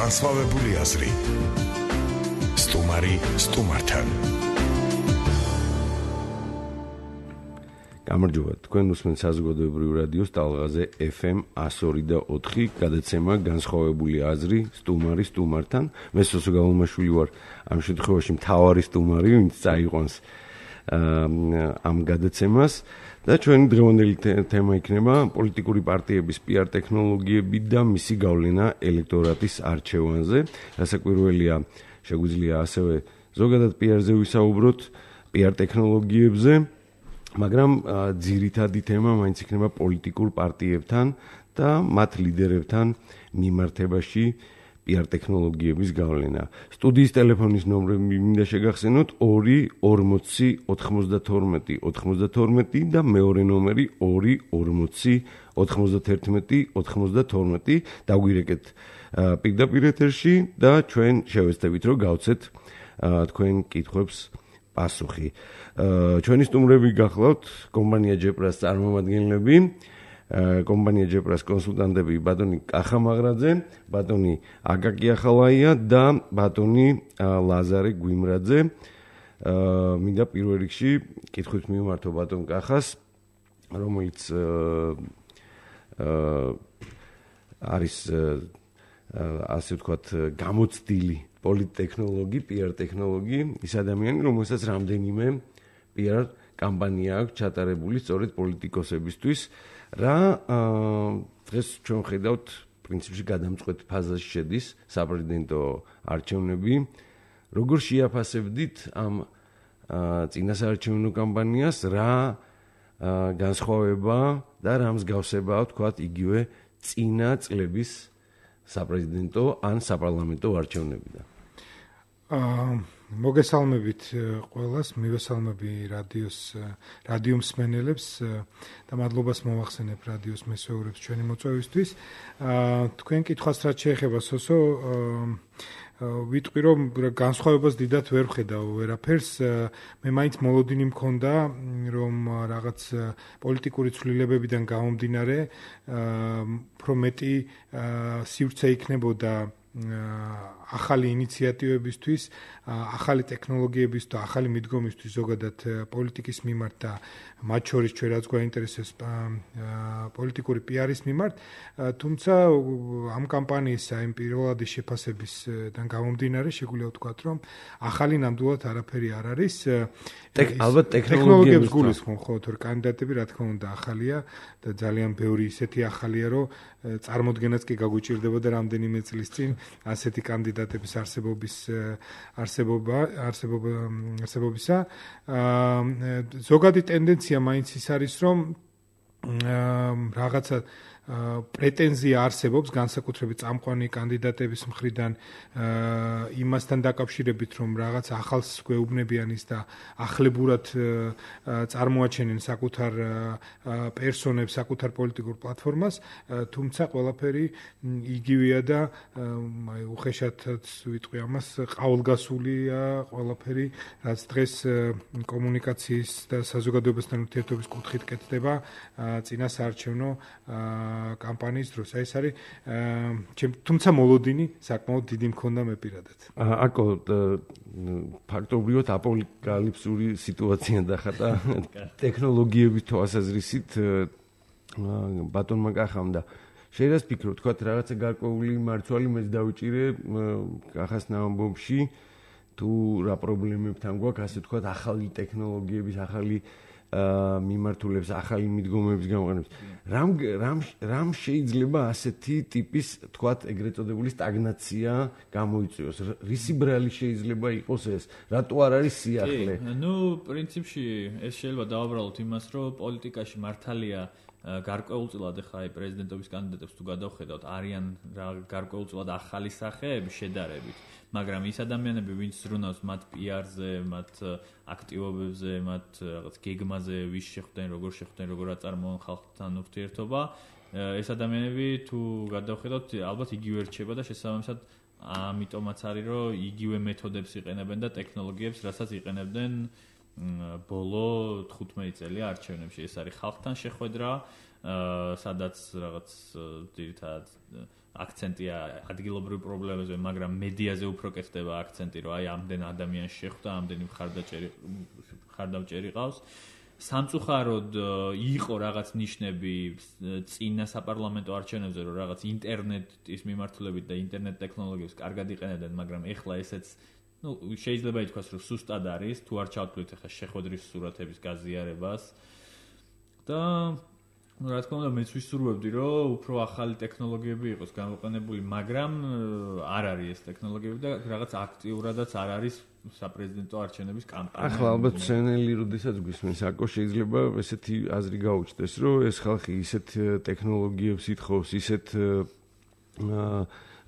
განსხვავებული აზრი. სტუმარი სტუმართან. გამარჯობა, თქვენ უსმენთ საზოგადოებრივ რადიოს ტალღაზე FM 102.4 გადაცემა განსხვავებული აზრი სტუმარი სტუმართან. მე სოსო გალომაშვილი ვარ, ამ შემთხვევაში მთავარი სტუმარი, ვინც წაიყვანს ამ გადაცემას და ჩვენი დღევანდელი თემა იქნება პოლიტიკური პარტიების PR ტექნოლოგიები და მისი გავლენა ელექტორატის არჩევანზე. რასაკვირველია, შეგვიძლია ასევე ზოგადად PR-ზე ვისაუბროთ, PR ტექნოლოგიებზე, მაგრამ ძირითადი თემა მაინც იქნება პოლიტიკურ პარტიებთან და მათ ლიდერებთან მიმართებაში PR ტექნოლოგიების გავლენა. სტუდიის ტელეფონის ნომრები მინდა შეგახსენოთ 2 40 92 92 და მეორე ნომერი 2 40 91 92. დაგვირეკეთ პირდაპირ ეთერში და ჩვენ შევეცდებით რომ გავცეთ თქვენ კითხვებს პასუხი. ჩვენი სტუმრები გახლავთ კომპანია ჯეპრას წარმომადგენლები, კომპანია ჯეპრას კონსულტანტები ბატონი კახამაღრაძე, ბატონი აკაკი ახალაია და ბატონი ლაზარე გვიმრაძე. მინდა პირველ რიგში კითხვით მიმართო ბატონ კახას, რომელიც არის ასე ვთქვათ გამოცდილი პოლიტტექნოლოგი, PR ტექნოლოგი, ის ადამიანი, რომელსაც რამდენიმე PR კამპანია აქვს ჩატარებული სწორედ პოლიტიკოსებისთვის, რა დღეს ჩვენ ხედავთ პრინციპში გადამწყვეტ ფაზაში შედის საპრეზიდენტო არჩევნები. როგორ შეაფასებდით ამ წინასაარჩევნო კამპანიას, რა განსხვავება და რა მსგავსებაა ვთქვათ იგივე წინა წლების საპრეზიდენტო ან საპარლამენტო არჩევნებიდან? მოგესალმებით ყველას, მივესალმები რადიო მსმენელებს და მადლობას მოვახსენებ რადიოს მესვეურებს ჩვენი მოწვევისთვის. თქვენ კითხვას რაც შეეხება სოსო, ვიტყვი რომ განსხვავებას დიდად ვერ ვხედავ ვერაფერს. მე მაინც მოლოდინი მქონდა რომ რაღაც პოლიტიკური ცვლილებებიდან გამომდინარე უფრო მეტი სივრცე იქნებოდა ახალი ინიციატივებისთვის, ახალი ტექნოლოგიების და ახალი მიდგომისთვის ზოგადად პოლიტიკის მიმართ და მათ შორის ჩვენ რაც გვაინტერესებს პოლიტიკური PR-ის მიმართ, თუმცა ამ კამპანიის იმ პირველადი შეფასებისგან გამომდინარე შეგვიძლია ვთქვათ, რომ ახალი ნამდვილად არაფერი არ არის. ალბათ ტექნოლოგიებს გულისხმობ, ხო, თორე კანდიდატები რა თქმა უნდა ახალია და ძალიან ბევრი ისეთი ახალია, რომ წარმოდგენაც კი გაგვიჭირდებოდა რამდენიმე წლის წინ ასეთი კანდიდატების არსებობისა. ზოგადი ტენდენცია მაინც ის არის, რომ რაღაცა პრეტენზია არსებობს განსაკუთრებით წამყვანი კანდიდატების მხრიდან იმასთან დაკავშირებით, რომ რაღაც ახალს გვეუბნებიან ის და ახლებურად წარმოაჩენენ საკუთარ პერსონებს, საკუთარ პოლიტიკურ პლატფორმას, თუმცა ყველაფერი იგივეა და უხეშადაც ვიტყვი ამას, ყაოლგასულია ყველაფერი, რაც დღეს კომუნიკაციის და საზოგადოებასთან ურთიერთობის კუთხით კეთდება წინასაარჩევნო კამპანიის დროს. ეს არის თუმცა მოლოდინი საკმაოდ დიდი მქონდა მე პირადად. აკო ფაქტობრივად აპოკალიფსური სიტუაცია დახატა ტექნოლოგიების თვალსაზრისით ბატონმა კახამ და შეიძლება ვფიქრობ, თქვა რაღაცა გარკვეული მარცვალი მეც დავიჭირე კახას ამბობში, თუ რა პრობლემებთან გვაქვს, ასე თქვა ახალი ტექნოლოგიების, ახალი მიმართულებს, ახალი მიდგომების გამოყენების. რამ შეიძლება ასეთი ტიპის, თქვათ, ეგრეთ წოდებული სტაგნაცია გამოიწვიოს? რისი ბრალი შეიძლება იყოს ეს? რატო არ არის სიახლე? პრინციპში ეს შეიძლება დავაბრალოთ იმას, რომ პოლიტიკაში მართალია გარკვეულწილად ახლა პრეზიდენტობის კანდიდატებს თუ გადავხედავთ, არიან გარკვეულწილად ახალი სახეები შედარებით. მაგრამ ის ადამიანები, ვინც ზრუნავს მათ PR-ზე, მათ აქტივობებზე, მათ რაღაც გეგმაზე, ვის შეხვდნენ, როგორ შეხვდნენ, როგორ აწარმოონ ხალხთან ურთიერთობა, ეს ადამიანები თუ გადავხედავთ, ალბათ იგივე რჩება და შესაბამისად ამიტომაც არის, რომ იგივე მეთოდებს იყენებენ და ტექნოლოგიებს, რასაც იყენებდნენ ბოლო 15 წელი არჩევნებში. ეს არის ხალხთან შეხვედრა, სადაც რაღაც ძირითადად აქცენტია ადგილობრივ პრობლემებზე, მაგრამ მედიაზე უფრო კეთდება აქცენტი, რომ აი ამდენ ადამიანს შეხვდა, ამდენი მხარდამჭერი ყავს. სამწუხაროდ იყო რაღაც ნიშნები წინა საპარლამენტო არჩევნებზე, რომ რაღაც ინტერნეტის მიმართულებით და ინტერნეტ ტექნოლოგიებს კარგად იყენებდნენ, მაგრამ ეხლა ესეც შეიძლება ითქვას, რომ სუსტად არის, თუ არ ჩავთვლით ახლა შეხვედრის სურათების გაზიარებას და რა თქმა უნდა, მეც ვისურვებდი, რომ უფრო ახალი ტექნოლოგიები იყოს გამოყენებული, მაგრამ არ არის ეს ტექნოლოგიები და რაღაც აქტიურადაც არ არის საპრეზიდენტო არჩევნების კამპანია. ახლა ალბათ სენელი, როდესაც გვისმენს აკო, შეიძლება ესეთი აზრი გაუჩნდეს, რომ ეს ხალხი ისეთ ტექნოლოგიებს ითხოვს, ისეთ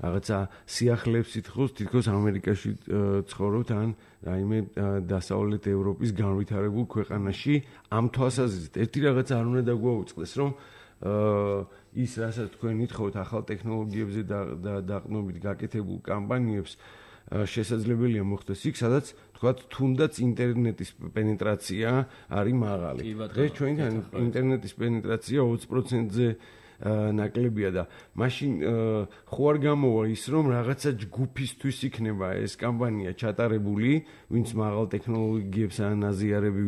რაღაცა სიახლეებს ითხოვს, თითქოს ამერიკაში ცხოვრობთ ან რაიმე დასავლეთ ევროპის განვითარებულ ქვეყანაში. ამ თვალსაზრისით ერთი რაღაცა არ უნდა დაგვაუწყდეს, რომ ის რასაც თქვენ ითხოვთ ახალ ტექნოლოგიებზე და დაყრდნობით გაკეთებულ კამპანიებს შესაძლებელია მოხდეს იქ, სადაც თქვათ თუნდაც ინტერნეტის პენეტრაცია არის მაღალი. დღეს ჩვენთან ინტერნეტის პენეტრაცია 20%-ზე ნაკლებია და მაშინ ხო არ გამოვა ის, რომ რაღაცა ჯგუფისთვის იქნება ეს კამპანია ჩატარებული, ვინც მაღალ ტექნოლოგიებს ანაზიარები,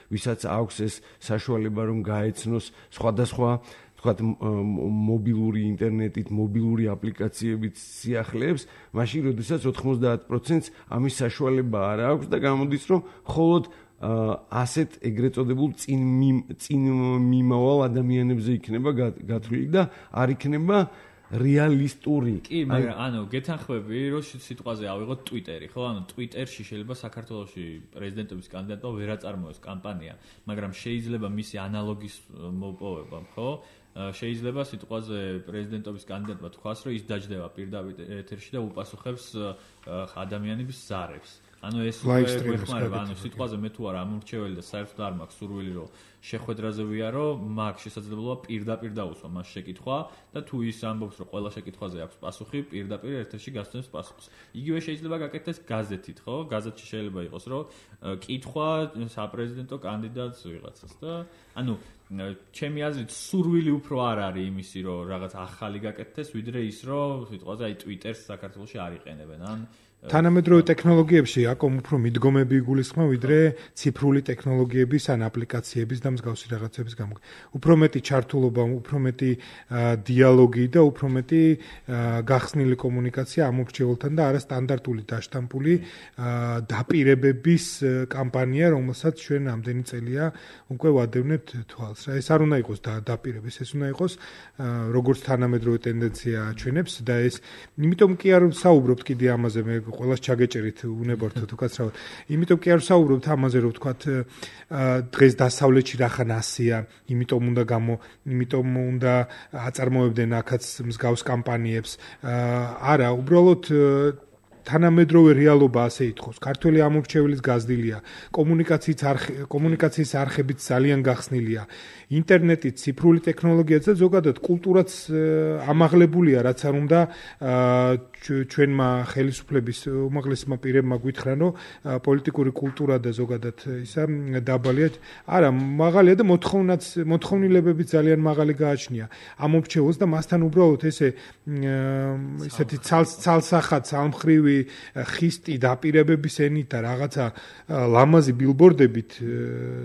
ვისაც აქვს ეს საშუალება, რომ გაეცნოს სხვადასხვა თქვათ მობილური ინტერნეტით, მობილური აპლიკაციებით სიახლეებს, მაშინ როდესაც 90%-ს ამის საშუალება არ აქვს და გამოდის, რომ მხოლოდ ასეთ ეგრეთ წოდებულ წინ მიმავალ ადამიანებზე იქნება გათვლილი და არ იქნება რეალისტური. კი, მაგრამ ანუ გეთანხმები, რომ სიტყვაზე ავიღოთ Twitter-ი, ხო? ანუ Twitter-ში შეიძლება საქართველოში პრეზიდენტობის კანდიდატმა ვერ აწარმოოს კამპანია, მაგრამ შეიძლება მისი ანალოგის მოპოვება, ხო? შეიძლება სიტყვაზე პრეზიდენტობის კანდიდატმა თქვას, რომ ის დაჯდება პირდაპირ ეთერში და უპასუხებს ადამიანების ზარებს. ანუ ეს გვეხმარება, ანუ სიტყვაზე მე თუ არ ამორჩეველი და საერთოდ არ მაქვს სურვილი, რომ შეხვედრაზე ვიარო, მაქვს შესაძლებლობა პირდაპირ დაუსვა მას შეკითხვა და თუ ის ამბობს, რომ ყველა შეკითხვაზე აქვს პასუხი, პირდაპირ ეთერში გასცემს პასუხს. იგივე შეიძლება გაკეთდეს გაზეთით, ხო? გაზეთში შეიძლება იყოს, რომ კითხვა საპრეზიდენტო კანდიდატს ვიღაცას და ანუ ჩემი აზრით სურვილი უფრო არ არის იმისი, რომ რაღაც ახალი გაკეთდეს, ვიდრე ის, რომ სიტყვაზე აი Twitter-ს საქართველოში არ იყენებენ, ან თანამედროვე ტექნოლოგიებში აკომ უფრო მიდგომები იგულისხმება, ვიდრე ციფრული ტექნოლოგიების ან აპლიკაციების და მსგავსი რაღაცების გამო. უფრო მეტი ჩართულობა, უფრო მეტი დიალოგი და უფრო მეტი გახსნილი კომუნიკაცია ამ ურჩეველთან და არა სტანდარტული დაშტამპული დაპირებების კამპანია, რომელსაც ჩვენ ამდენი წელია უკვე ვადევნებთ თვალს. ეს არ უნდა იყოს დაპირების, ეს უნდა იყოს როგორც თანამედროვე ტენდენცია ჩვენებს და ეს იმიტომ კი არ საუბრობთ კიდე ამაზე, მე ყველას ჩაგეჭერით უნებართო თუკაც რა. იმიტომ კი არ საუბრობთ ამაზე, რომ ვთქვათ დღეს დასავლეთში რახან ასია, იმიტომ უნდა აწარმოებდნენ აქაც მსგავს კამპანიებს. არა, უბრალოდ თანამედროვე რეალობა ასე ითხოვს. ქართველი ამორჩეველის გაზრდილია, კომუნიკაციის არხებიც ძალიან გახსნილია. ინტერნეტი, ციფრული ტექნოლოგიაც და ზოგადად კულტურაც ამაღლებულია, რაც არ უნდა ჩვენმა ხელისუფლების უმაღლესმა პირებმა გითხრან, რომ პოლიტიკური კულტურა და ზოგადად ისა დაბალია. არა, მაღალია და მოთხოვნილებებიც ძალიან მაღალი გააჩნია ამ მომრჩეველს და მასთან უბრალოდ ესეთი ცალსახად, ცალმხრივი ხისტი დაპირებების ენით და რაღაცა ლამაზი ბილბორდებით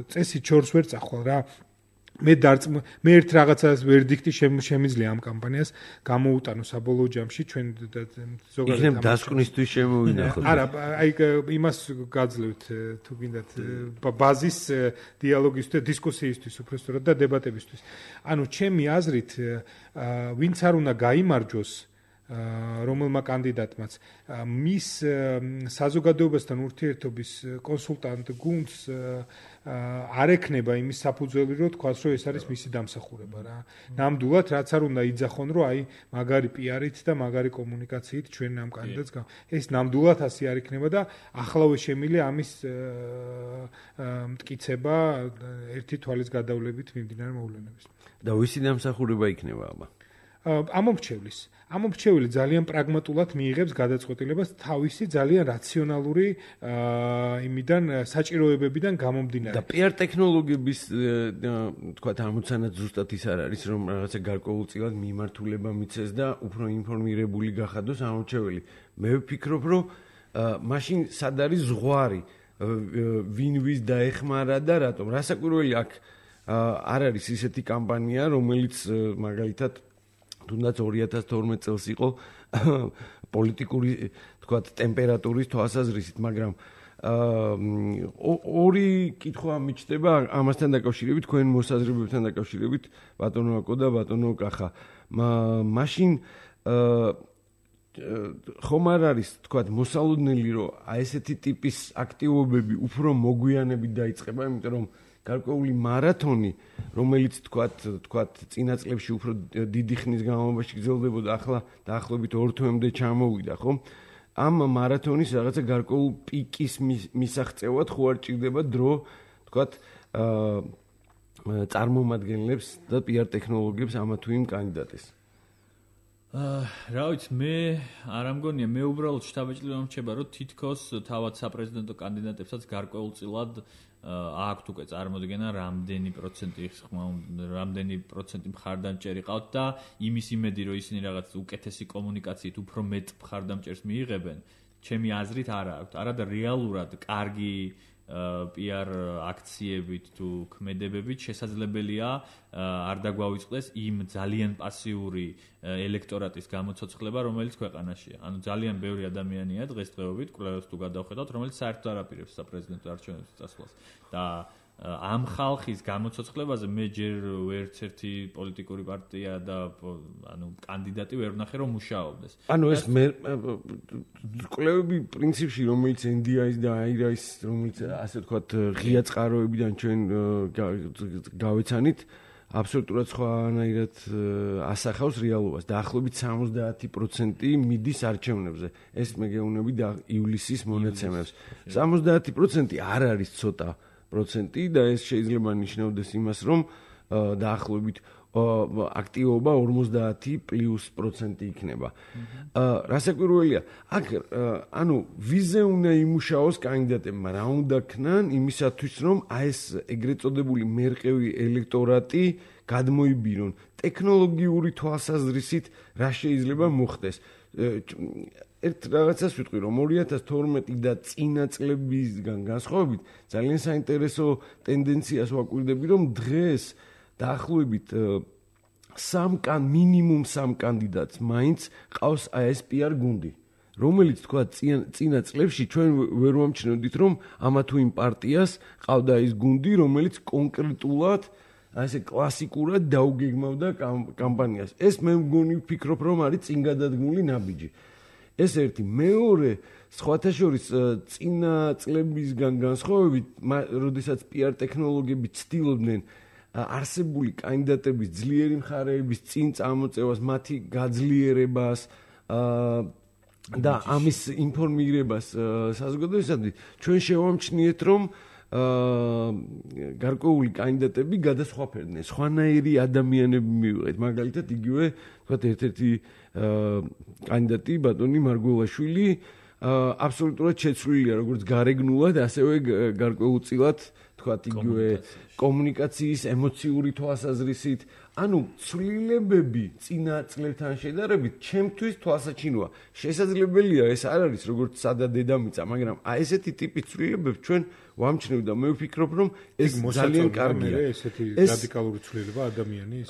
წესით შორს ვერ წახვალ რა. მე ერთ რაღაცას ვერდიქტი შემიძლია ამ კამპანიას გამოუტანო საბოლოო ჯამში ჩვენ ზოგადად იქნებ დასკვნისთვის შემოვინახოთ. არა, აი იმას გაძლევთ თუ გინდათ ბაზის დიალოგისთვის, დისკუსიისთვის უბრალოდ და დებატებისთვის. ანუ ჩემი აზრით ვინც არ უნდა გაიმარჯოს რომელმა კანდიდატმაც მის საზოგადოებასთან ურთიერთობის კონსულტანტ გუნდს არ ექნება იმის საფუძველი, რომ თქვას, რომ ეს არის მისი დამსახურება რა. ნამდვილად რაც არ უნდა იძახონ, რომ აი მაგარი პიარით და მაგარი კომუნიკაციით ჩვენ ამ კანდიდატს ეს ნამდვილად ასე არ იქნება და ახლავე შემილია ამის მტკიცება ერთი თვალის გადავლებით მიმდინარე მოვლენების. და ვისი დამსახურება იქნება აბა? ამომრჩეველი ძალიან პრაგმატულად მიიღებს გადაწყვეტილებას თავისი ძალიან რაციონალური იმიდან საჭიროებებიდან გამომდინარე. და PR ტექნოლოგიების თქვათ ამოცანაც ზუსტად ის არ არის, რომ რაღაცა გარკვეულწილად მიმართულება მიცეს და უფრო ინფორმირებული გახადოს ამომრჩეველი. მე ვფიქრობ, რომ მაშინ სად არის ზღვარი, ვინ ვის დაეხმარა და რატომ. რასაკვირველი აქ არ არის ისეთი კამპანია, რომელიც მაგალითად თუნდაც 2012 წელს იყო პოლიტიკური, თქვათ, ტემპერატურის თვალსაზრისით, მაგრამ ორი კითხვა მიჩნდება ამასთან დაკავშირებით, თქვენ მოსაზრებებთან დაკავშირებით, ბატონო აკო და ბატონო კახა. მაშინ ხომ არ არის, თქვათ, მოსალოდნელი, რომ აი ესეთი ტიპის აქტივობები უფრო მოგვიანებით დაიწყება, იმიტომ რომ გარკვეული მარათონი, რომელიც თქვათ, წინა წლებში უფრო დიდი ხნის განმავლობაში გრძელდებოდა, ახლა დაახლოებით 2 თვემდე ჩამოვიდა, ხო? ამ მარათონის რაღაცა გარკვეულ პიკის მისაღწევად ხო არ ჭირდება დრო, თქვათ, წარმომადგენლებს და PR ტექნოლოგიებს ამა თუ იმ კანდიდატის. რა ვიცი, მე არ ამგონია, მე უბრალოდ შთაბეჭდილება მრჩება, რომ თითქოს თავად საპრეზიდენტო კანდიდატებსაც გარკვეულწილად აქვთ უკვე წარმოდგენა, რამდენი პროცენტი მხარდამჭერი ყავთ და იმის იმედი, რომ ისინი რაღაც უკეთესი კომუნიკაციით უფრო მეტ მხარდამჭერს მიიღებენ, ჩემი აზრით არა აქვთ. არა და რეალურად კარგი PR აქციებით თუ ქმედებებით შესაძლებელია არ დაგვავიწყდეს იმ ძალიან პასიური ელექტორატის გამოცოცხლება, რომელიც ქვეყანაშია. ანუ ძალიან ბევრი ადამიანია დღესდღეობით, კვლევებს თუ გადავხედავთ, რომელიც საერთოდ არ აპირებს საპრეზიდენტო არჩევნებში წასვლას. და ამ ხალხის გამოცოცხლებაზე მე ჯერ ვერცერთი პოლიტიკური პარტია და კანდიდატი ვერ ვნახე, რომ მუშაობდეს. ანუ ეს კვლევები პრინციპში, რომელიც NDI-ის და IRI-ის, რომელიც ასე ვთქვათ, ღია წყაროებიდან ჩვენ გავეცანით, აბსოლუტურად სხვანაირად ასახავს რეალობას. დაახლოებით 70% მიდის არჩევნებზე. ეს მე გეუბნები და ივლისის მონაცემებს. 70% არ არის ცოტა პროცენტი და ეს შეიძლება ნიშნავდეს იმას, რომ დაახლოებით აქტივობა 50+% იქნება. რასაკვირველია, აქ ანუ ვიზე უნდა იმუშაოს კანდიდატებმა, რა უნდა ქნან იმისათვის, რომ აი ეს ეგრეთ წოდებული მერყევი ელექტორატი გადმოიბირონ. ტექნოლოგიური თვალსაზრისით რა შეიძლება მოხდეს. ერთ რაღაცას ვიტყვი, რომ 2012 და წინა წლებისგან განსხვავებით ძალიან საინტერესო ტენდენციას ვაკვირდები, რომ დღეს დაახლოებით მინიმუმ 3 კანდიდატს მაინც ყავს აი ეს PR გუნდი, რომელიც თქვა წინა წლებში ჩვენ ვერ ვამჩნევდით, რომ ამა თუ იმ პარტიას ყავდა ის გუნდი, რომელიც კონკრეტულად აი ესე კლასიკურად დაუგეგმავდა კამპანიას. ეს მე მგონი ვფიქრობ, რომ არის წინგადადგმული ნაბიჯი. ეს ერთი. მეორე, სხვათა შორის წინა წლებისგან განსხვავებით, როდესაც PR ტექნოლოგიები ცდილობდნენ არსებული კანდიდატების ძლიერი მხარეების წინ წამოწევას, მათი გაძლიერებას და ამის ინფორმირებას საზოგადოებისადმი, ჩვენ შევამჩნიეთ, რომ გარკვეული კანდიდატები გადასხვაფერდნენ, სხვანაირი ადამიანები მივიღეთ. მაგალითად, იგივე, თქვათ, ერთ-ერთი კანდიდატი ბატონი მარგველაშვილი აბსოლუტურად შეცვლილია როგორც გარეგნულად, ასევე გარკვეულწილად, თქვათ, იგივე კომუნიკაციის, ემოციური თვალსაზრისით. ანუ ცვლილებები წინა წლებთან შედარებით ჩემთვის თვალსაჩინოა. შესაძლებელია ეს არ არის როგორც სადა დედამიწა, მაგრამ აი ესეთი ტიპის ცვლილებებს ჩვენ ვამჩნევ და მე ვფიქრობ, რომ ეს ძალიან კარგია. ესეთი რადიკალური ცვლილება ადამიანის.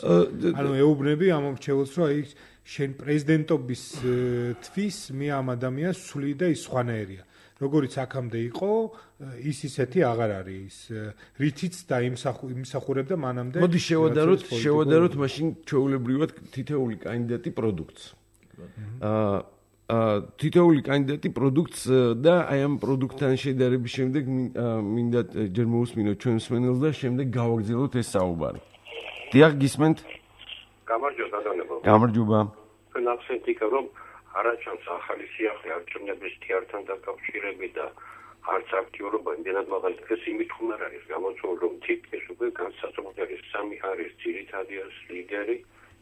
ანუ ეუბნები ამომრჩეველს, რომ აი შენ პრეზიდენტობის თვის მე ამ ადამიანს სვლიდი და ის სხვანაირია. როგორც აქამდე იყო, ის ისეთი აღარ არის. რითიც დაიმსახურებდა მანამდე. მოდი შევადაროთ მაშინ ჩვეულებრივად თითოეული კანდიდატი პროდუქტს. თითოეული კანდიდატი პროდუქტს და აი ამ პროდუქტთან შედარების შემდეგ მინდა ჯერ მოусმინოთ ჩვენ მსმენელს და შემდეგ გავაგრძელოთ ეს საუბარი. დიახ, გისმენთ? გამარჯობა, დანებო. გამარჯობა. თქვენ ახსენეთ იქ, რომ არაჩამს ახალი სიახლე არჩევნების თეატრთან დაკავშირებით და არც აქტიურობა იმდენად მაღალი დღეს იმით ხომ არ არის გამოწვეული, რომ თითქოს უკვე განსაზღვრული არის 3 არის ძირითადი ლიდერი,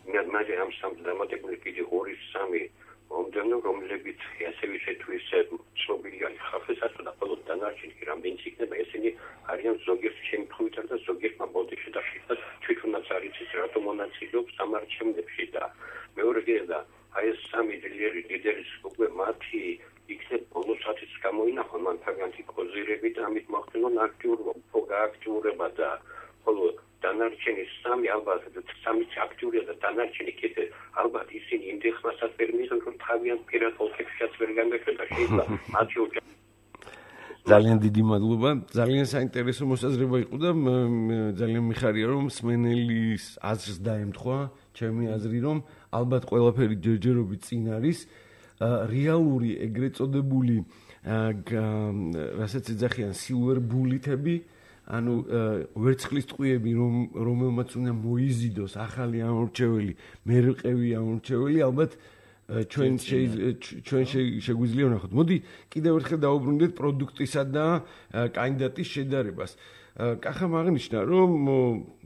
მაგრამ ამ სამ დამატებული კიდე 2-3 მომდევნო რომლებიც ასე ვისე თუ ისე ცნობილია ხალხსაც და ხოლო დანარჩენი კი რამდენიც იქნება ესენი არიან ზოგიერთ შემთხვევით და ზოგიერთ მოდელში და თვითონაც არის ის რატომ მონაწილეობს სამარჩევნებში და მეორე კიდე აი ეს სამი ლიდერის უკვე მათი იქნებ ბონუსათიც გამოინახონ მან თაგანთი კოზირები და ამით მოხდენონ აქტიურობა და ხოლო დანარჩენი სამი ალბათ სამი აქტიურია და დანარჩენი კიდე ალბათ ისინი იმდენ ხმასაც ვერ მიიღონ რომ თავიანთ პირად ოლქებშიც ვერ გამეფრენ და შეიძლება მათი ოჯახი ძალიან დიდი მადლობა ძალიან საინტერესო მოსაზრება იყო და ძალიან მიხარია რომ მსმენელის აზრს დაემთხვა ჩემი აზრი რომ ალბათ ყველაფერი ჯერჯერობით წინ არის რეალური ეგრეთ წოდებული რასაც ეძახიან silver bullet-ები ანუ ვერცხლის ტყვიები რომელმაც უნდა მოიზიდოს ახალი ამორჩეველი მერყევი ამორჩეველი ალბათ ჩვენ შეგვიძლია ვნახოთ მოდი კიდევ ერთხელ დავუბრუნდეთ პროდუქტისა და კანდიდატის შედარებას კახამ აღნიშნა რომ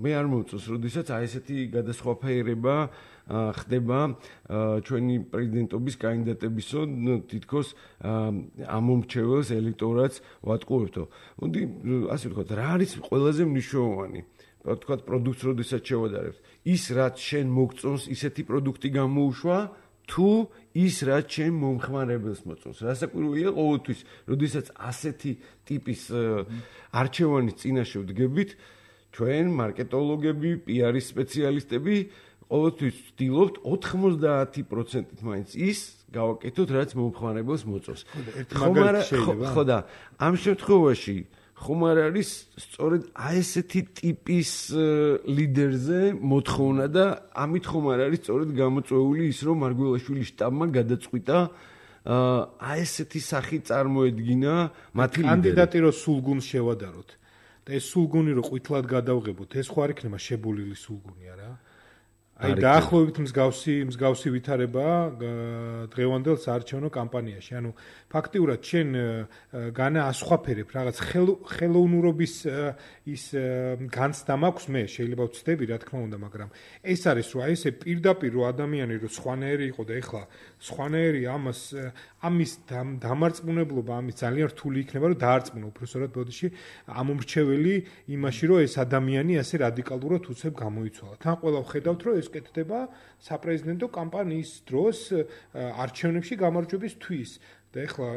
მე არ მომწონს როდესაც აი ესეთი გადასხვაფერება ხდება ჩვენი პრეზიდენტობის კანდიდატებისო თითქოს ამომრჩეველს ელექტორატს ვატყუებთო. მოდი ასე ვთქვათ, რა არის ყველაზე მნიშვნელოვანი? ვთქვათ, პროდუქტს როდესაც შევადარებთ. ის რაც შენ მოგწონს, ისეთი პროდუქტი გამოუშვა, თუ ის რაც შენ მომხმარებელს მოწონს. რასაკვირველია ყოველთვის, როდესაც ასეთი ტიპის არჩევანის წინაშე ვდგებით, ჩვენ მარკეტოლოგები, PR-ის სპეციალისტები ყოველთვის ვცდილობთ 90%-ით მაინც ის გავაკეთოთ, რაც მომხმარებელს მოწონს. ხო და ამ შემთხვევაში ხომ არ არის სწორედ აი ესეთი ტიპის ლიდერზე მოთხოვნა და ამით ხომ არ არის სწორედ გამოწვეული ის, რომ მარგველაშვილის შტაბმა გადაწყვიტა აი ესეთი სახით წარმოედგინა მათი ლიდერი. კანდიდატი რო სულგუნს შევადაროთ და ეს სულგუნი რო ყვითლად გადავღებოთ, ეს ხო არ იქნება შებოლილი სულგუნი არა? აი დაახლოებით მსგავსი ვითარებაა დღევანდელ საარჩევნო კამპანიაში. ანუ ფაქტიურად შენ განაასხვაფერებ რაღაც ხელოვნურობის ის განცდა მაქვს მე შეიძლება ვცდები რა თქმა უნდა, მაგრამ ეს არის რომ აი ესე პირდაპირ რო ადამიანი რო სხვანაირი იყო და ეხლა სხვანაირი ამის დამარწმუნებლობა ამის ძალიან რთული იქნება რომ დაარწმუნო უბრალოდ ბოდიში ამომრჩეველი იმაში რომ ეს ადამიანი ასე რადიკალურად უცებ გამოიცვალა. თან ყველა ვხედავთ რომ ეს კეთდება საპრეზიდენტო კამპანიის დროს არჩევნებში გამარჯვების თვის და ეხლა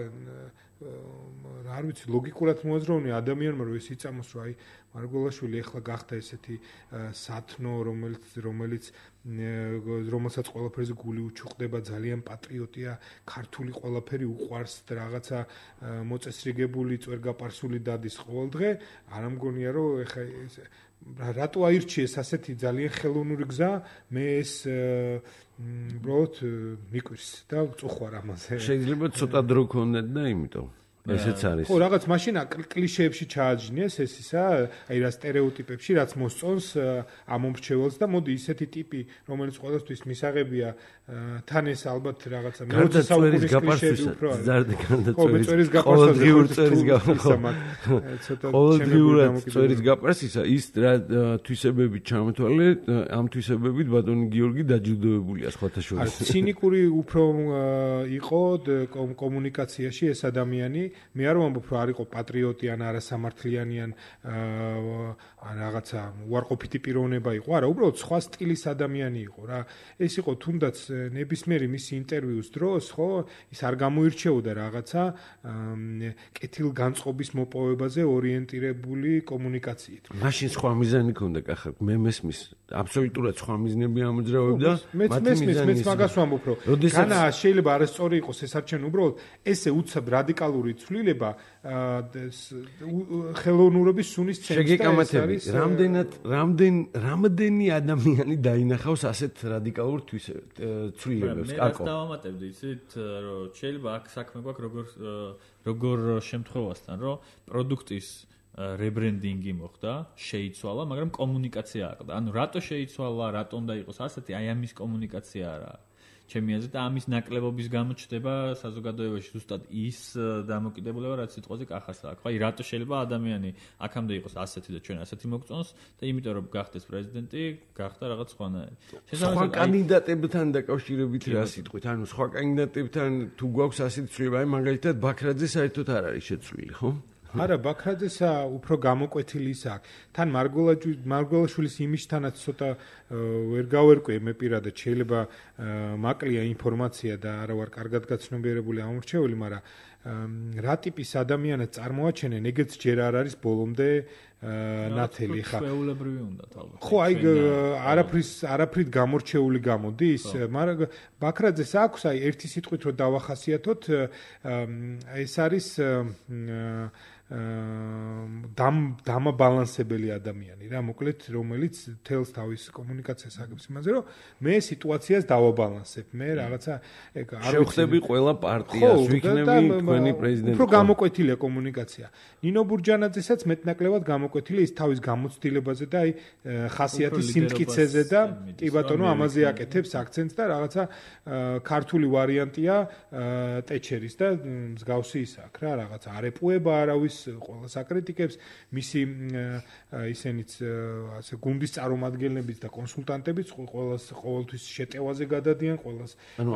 არ ვიცი ლოგიკურად მოაზროვნე ადამიანმა რომ ეს იწამოს რომ აი მარგველაშვილი ეხლა გახდა ესეთი სათნო რომელსაც ყველაფერზე გული უჩუხდება ძალიან პატრიოტია ქართული ყველაფერი უყვარს და რაღაცა მოწესრიგებული წვერგაპარსული დადის ყოველდღე არ ამგონია რომ ეხლა რატო აირჩიეს ასეთი ძალიან ხელოვნური გზა მე ეს უბრალოდ მიკვირს და ვწუხვარ ამაზე შეიძლება ცოტა დრო გქონდეთ და იმიტომ ესეც არის ხო რაღაც მაშინა კლიშეებში ჩააჯნიეს ეს ისა აი რა სტერეოტიპებში რაც მოსწონს ამომრჩეველს და მოდი ისეთი ტიპი რომელიც ყოველთვის მისაღებია თან ეს ალბათ რაღაცა მეოცე საუკუნის კლიშეები უფრო არის ყოველდღიურად წვერის გაპარსისა ის რა თვისებები ჩამოთვალე ამ თვისებებით ბატონი გიორგი დაჯილდოებულია სხვათა შორის ცინიკური უფრო იყო კომუნიკაციაში ეს ადამიანი მე არ ვამბობ რომ არ იყო პატრიოტი ან არასამართლიანი ან რაღაცა უარყოფითი პიროვნება იყო არა უბრალოდ სხვა სტილის ადამიანი იყო რა ეს იყო თუნდაც ნებისმიერი მისი ინტერვიუს დროს ხო ის არ გამოირჩეოდა რაღაცა კეთილგანწყობის მოპოვებაზე ორიენტირებული კომუნიკაციით მაშინ სხვა მიზანი ქონდა კახა მე მესმის აბსოლუტურად სხვა მიზნები ამოძრავებდა მეც მაგას ვამბობ რომ განა შეიძლება არასწორი იყოს ეს არჩევანი უბრალოდ ესე უცებ რადიკალური ცვლილება ხელოვნურობის სუნის შეგეკამათები რამდენი ადამიანი დაინახავს ასეთ რადიკალურ ცვლილებებს კაკო მე დავამატებდი იცით რომ შეიძლება აქ საქმე გვაქვს როგორ შემთხვევასთან რომ პროდუქტის rebranding-ი მოხდა, შეიცვალა, მაგრამ კომუნიკაცია აყდა. ანუ რატო შეიცვალა, რატო უნდა იყოს ასეთი, აი ამის კომუნიკაცია არა. ჩემი აზრით, ამის ნაკლებობის გამო ჩდება საზოგადოებაში ზუსტად ის დამოკიდებულება, რაც სიტყვაზე კახას აქვს. აი რატო შეიძლება ადამიანი აქამდე იყოს ასეთი და ჩვენ ასეთი მოგწონს და იმიტომ რომ გახდეს პრეზიდენტი, გახდა რაღაც სხვანაირი. სხვა კანდიდატებთან დაკავშირებით რა სიტყვით? ანუ სხვა კანდიდატებთან თუ გვაქვს ასეთი ცვლილება, აი მაგალითად ბაქრაძე საერთოდ არ არის შეცვლილი, ხო? არა, ბაქრაძესა უფრო გამოკვეთილი ის აქვს. თან მარგველაშვილის იმიჯთანაც ცოტა ვერ გავერკვე მე პირადად, შეიძლება მაკლია ინფორმაცია და არა ვარ კარგად გაცნობიერებული ამორჩეული, მაგრამ რა ტიპის ადამიანად წარმოაჩენენ, ეგეც ჯერ არ არის ბოლომდე ნათელი ხა. ჩვეულებრივი უნდათ ალბათ. ხო, აი არაფრით გამორჩეული გამოდის, მაგრამ ბაქრაძეს აქვს აი ერთი სიტყვით რომ დავახასიათოთ, ეს არის დამაბალანსებელი ადამიანი რა, მოკლედ, რომელიც თელს თავის კომუნიკაციას აგებს იმაზე, რომ მე სიტუაციას დავაბალანსებ, მე რაღაცა შევხვდები ყველა პარტიას, ვიქნები თქვენი პრეზიდენტი. უფრო გამოკვეთილია კომუნიკაცია. ნინო ბურჯანაძესაც მეტნაკლებად გამოკვეთილი ის თავის გამოცდილებაზე და აი ხასიათის სიმტკიცეზე და კი ბატონო ამაზე აკეთებს აქცენტს და რაღაცა ქართული ვარიანტია ტეჩერის და მსგავსი ის აქვს რა, რაღაცა არეპუება არავის ყველა საკრიტიკებს, მისი ისენიც ასე გუნდის წარმომადგენლებიც და კონსულტანტებიც ყოველთვის შეტევაზე გადადიან, ყოველას ანუ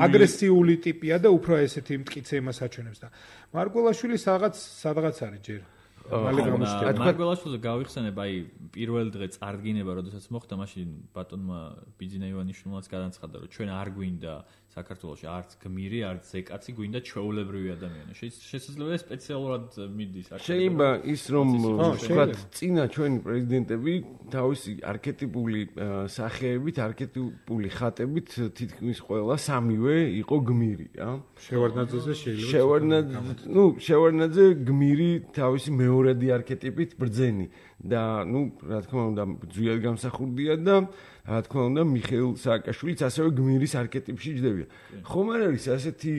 აგრესიული ტიპია და უფრო ესეთი მტკიცე იმას აჩვენებს და მარგველაშვილი სადღაც არის ჯერ. მარგველაშვილზე გავიხსენებ, აი პირველ დღე წარდგინება, როდესაც მოხდა, მაშინ ბატონმა ბიძინა ივანიშვილმაც განაცხადა, რომ ჩვენ არ გვინდა საქართველოში არც გმირი, არც ზეკაცი, გვინდა ჩვეულებრივი ადამიანი. შესაძლოა სპეციალურად მიდის აქ. შეიძლება ის რომ ვთქვათ, წინა ჩვენი პრეზიდენტები თავისი არქეტიპული სახეებით, არქეტიპული ხატებით თითქმის ყველა სამივე იყო გმირი, რა. შევარდნაძეზე შეიძლება. შევარდნაძე გმირი თავისი მეორადი არქეტიპით ბრძენი და რა თქმა უნდა ძვიად გამსახურდია და რა თქმა უნდა მიხეილ სააკაშვილიც ასევე გმირის არქეტიპში ჯდებია. ხომ არ არის ასეთი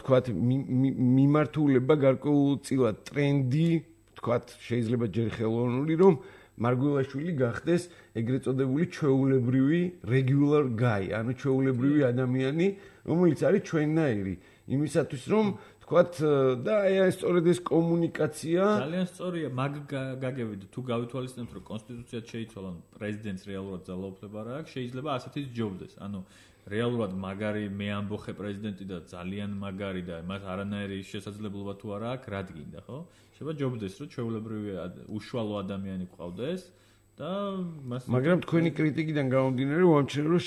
თქვათ მიმართულება გარკვეულწილად ტრენდი, თქვათ შეიძლება ჯერ ხელოვნური, რომ მარგველაშვილი გახდეს ეგრეთ წოდებული ჩვეულებრივი regular guy, ანუ ჩვეულებრივი ადამიანი, რომელიც არის ჩვენნაირი, იმისათვის რომ თქვათ და აი სწორედ ეს კომუნიკაცია ძალიან სწორია, მაგ გაგებით თუ გავითვალისწინებთ, რომ კონსტიტუციად შეიცვალა, პრეზიდენტს რეალურად ძალაუფლება არ აქვს, შეიძლება ასეთიც ჯობდეს. ანუ რეალურად მაგარი მე ამბოხე პრეზიდენტი და ძალიან მაგარი და მას არანაირი შესაძლებლობა თუ არა აქვს, რა დგინდა, ხო? შეიძლება ჯობდეს, რომ ჩვეულებრივი უშუალო ადამიანი გყავდეს. მაგრამ თქვენი კრიტიკიდან გამომდინარე, ვამჩნევ, რომ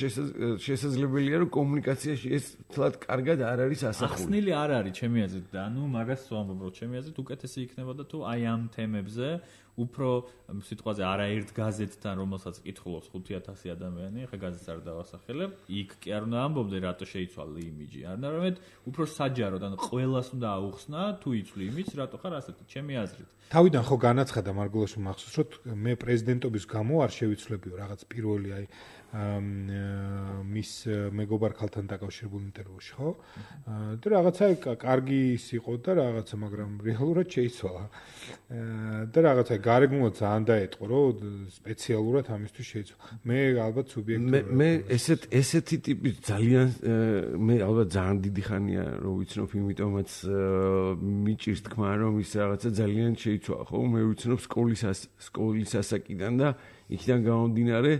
შესაძლებელია, რომ კომუნიკაციაში ეს თლად კარგად არ არის ასახული. ახსნილი არ არის, ჩემი აზრით, და მაგას ვამბობ, რომ ჩემი აზრით უკეთესი იქნებოდა თუ აი ამ თემებზე უფრო სიტყვაზე არაერთ გაზეთთან, რომელსაც კითხულობს 5,000 ადამიანი, ხა გაზეთს არ დავასახელებ, იქ კი არ უნდა ამბობდე, რატო შეიცვალა იმიჯი. არამედ უფრო საჯაროდ, ანუ ყველას უნდა აუხსნა, თუ იცვლი იმიჯს, რატო ხარ ასეთი, ჩემი აზრით. თავიდან ხო განაცხადა მარგველაშვილმა მახსოვს, რომ მე პრეზიდენტობის გამო არ შევიცვლებიო რაღაც პირველი აი მის მეგობარ ქალთან დაკავშირებული ინტერვიუში, ხო? და რაღაცა კარგი ის იყო და რაღაცა, მაგრამ რეალურად შეიცვალა. და რაღაცა გარეგნულად ძალიან დაეტყო, რომ სპეციალურად ამისთვის შეიცვალა. მე ალბათ სუბიექტურად მე ესეთი ტიპი ძალიან მე ალბათ ძალიან დიდი ხანია რომ ვიცნობ, იმიტომაც მიჭირს თქმა, რომ ის რაღაცა ძალიან შეიცვალა, ხო? მე ვიცნობ სკოლის ასაკიდან და იქიდან გამომდინარე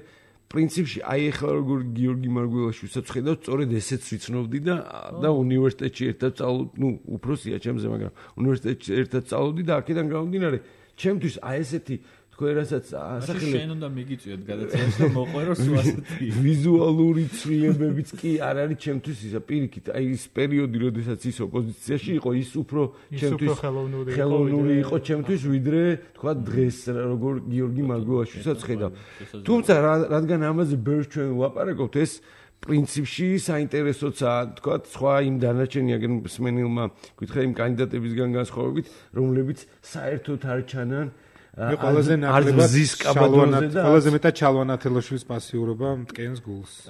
პრინციპში აი ახლა როგორ გიორგი მარგველაშვილსაც ხედავ, სწორედ ესეც ვიცნობდი და უნივერსიტეტში ერთად წავედი, უფროსია ჩემზე, მაგრამ უნივერსიტეტში ერთად წავედი და აქედან გამომდინარე, ჩემთვის აი ესეთი თქვენ რასაც ასახელებ შენ უნდა მიგიწვიოთ გადაცემას და მოყვერო სულ ასეთი ვიზუალური ცვლილებებიც კი არ არის ჩემთვის ისა პირიქით, აი ის პერიოდი, როდესაც ის ოპოზიციაში იყო, ის უფრო ჩემთვის ხელოვნური იყო ჩემთვის, ვიდრე თქვა დღეს როგორ გიორგი მარგველაშვილსაც ხედავ. თუმცა რადგან ამაზე ბევრს ჩვენ ვლაპარაკობთ, ეს პრინციპში საინტერესოა, თქვა სხვა იმ დანარჩენი აგენსმენილმა გითხრა იმ კანდიდატებისგან განსხვავებით, რომლებიც საერთოდ არ ჩანან მე ყველაზე ნაკლებად ყველაზე მეტად ჩალვან ათელაშვილის პასიურობა მტკენს გულს.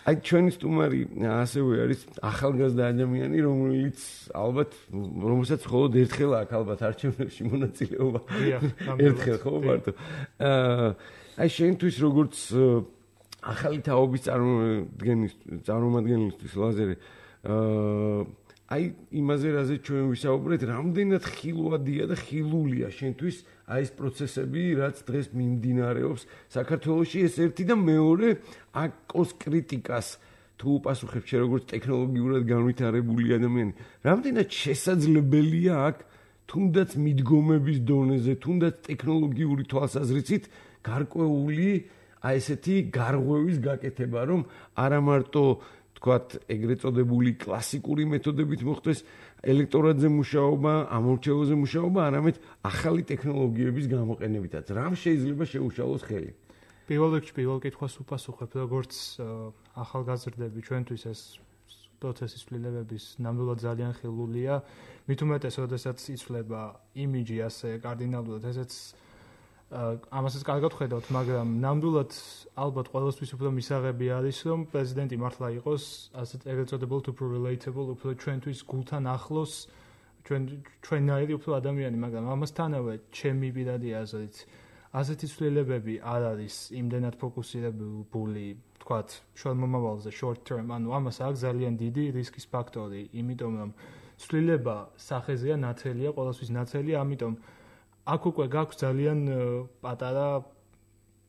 აი ჩვენი სტუმარი ასევე არის ახალგაზრდა ადამიანი, რომელიც ალბათ რომელსაც მხოლოდ ერთხელ აქვს ალბათ არჩევნებში მონაწილეობა. ერთხელ ხო მარტო. აი შენთვის როგორც ახალი თაობის წარმომადგენლისთვის ლაზარე აი იმაზე რაზე ჩვენ ვისაუბრეთ, რამდენად ხილვადია და ხილულია შენთვის აი ეს პროცესები, რაც დღეს მიმდინარეობს საქართველოში, ეს ერთი და მეორე აკოს კრიტიკას თუ პასუხებ შე როგორც ტექნოლოგიურად განვითარებული ადამიანი, რამდენად შესაძლებელია აქ თუნდაც მიდგომების დონეზე, თუნდაც ტექნოლოგიური თვალსაზრისით გარკვეული აი ესეთი გარღვევის გაკეთება, რომ არა მარტო თქვათ ეგრეთ წოდებული კლასიკური მეთოდებით მოხდეს ელექტორატზე მუშაობა, ამორჩეულზე მუშაობა, არამედ ახალი ტექნოლოგიების გამოყენებითაც. რამ შეიძლება შეუშალოს ხელი? პირველ რიგში პირველ კითხვას უპასუხებ, როგორც ახალგაზრდები ჩვენთვის ეს პროცესის ცვლილებების ნამდვილად ძალიან ხილულია. მით უმეტეს, როდესაც იცვლება იმიჯი ასე კარდინალურად, ესეც ამასაც კარგად ხედავთ, მაგრამ ნამდვილად ალბათ ყველასთვის უფრო მისაღები არის, რომ პრეზიდენტი მართლა იყოს ასეთ ეგრეთ წოდებულ უფრო relatable, უფრო ჩვენთვის გულთან ახლოს, ჩვენნაირი უფრო ადამიანი, მაგრამ ამასთანავე ჩემი პირადი აზრით ასეთი ცვლილებები არ არის იმდენად ფოკუსირებული, თქვათ, შორტმომავალზე, short term, ანუ ამას აქვს ძალიან დიდი რისკის ფაქტორი, იმიტომ რომ ცვლილება სახეზეა ნათელია, ყველასთვის ნათელია, ამიტომ აქ უკვე გაქვს ძალიან პატარა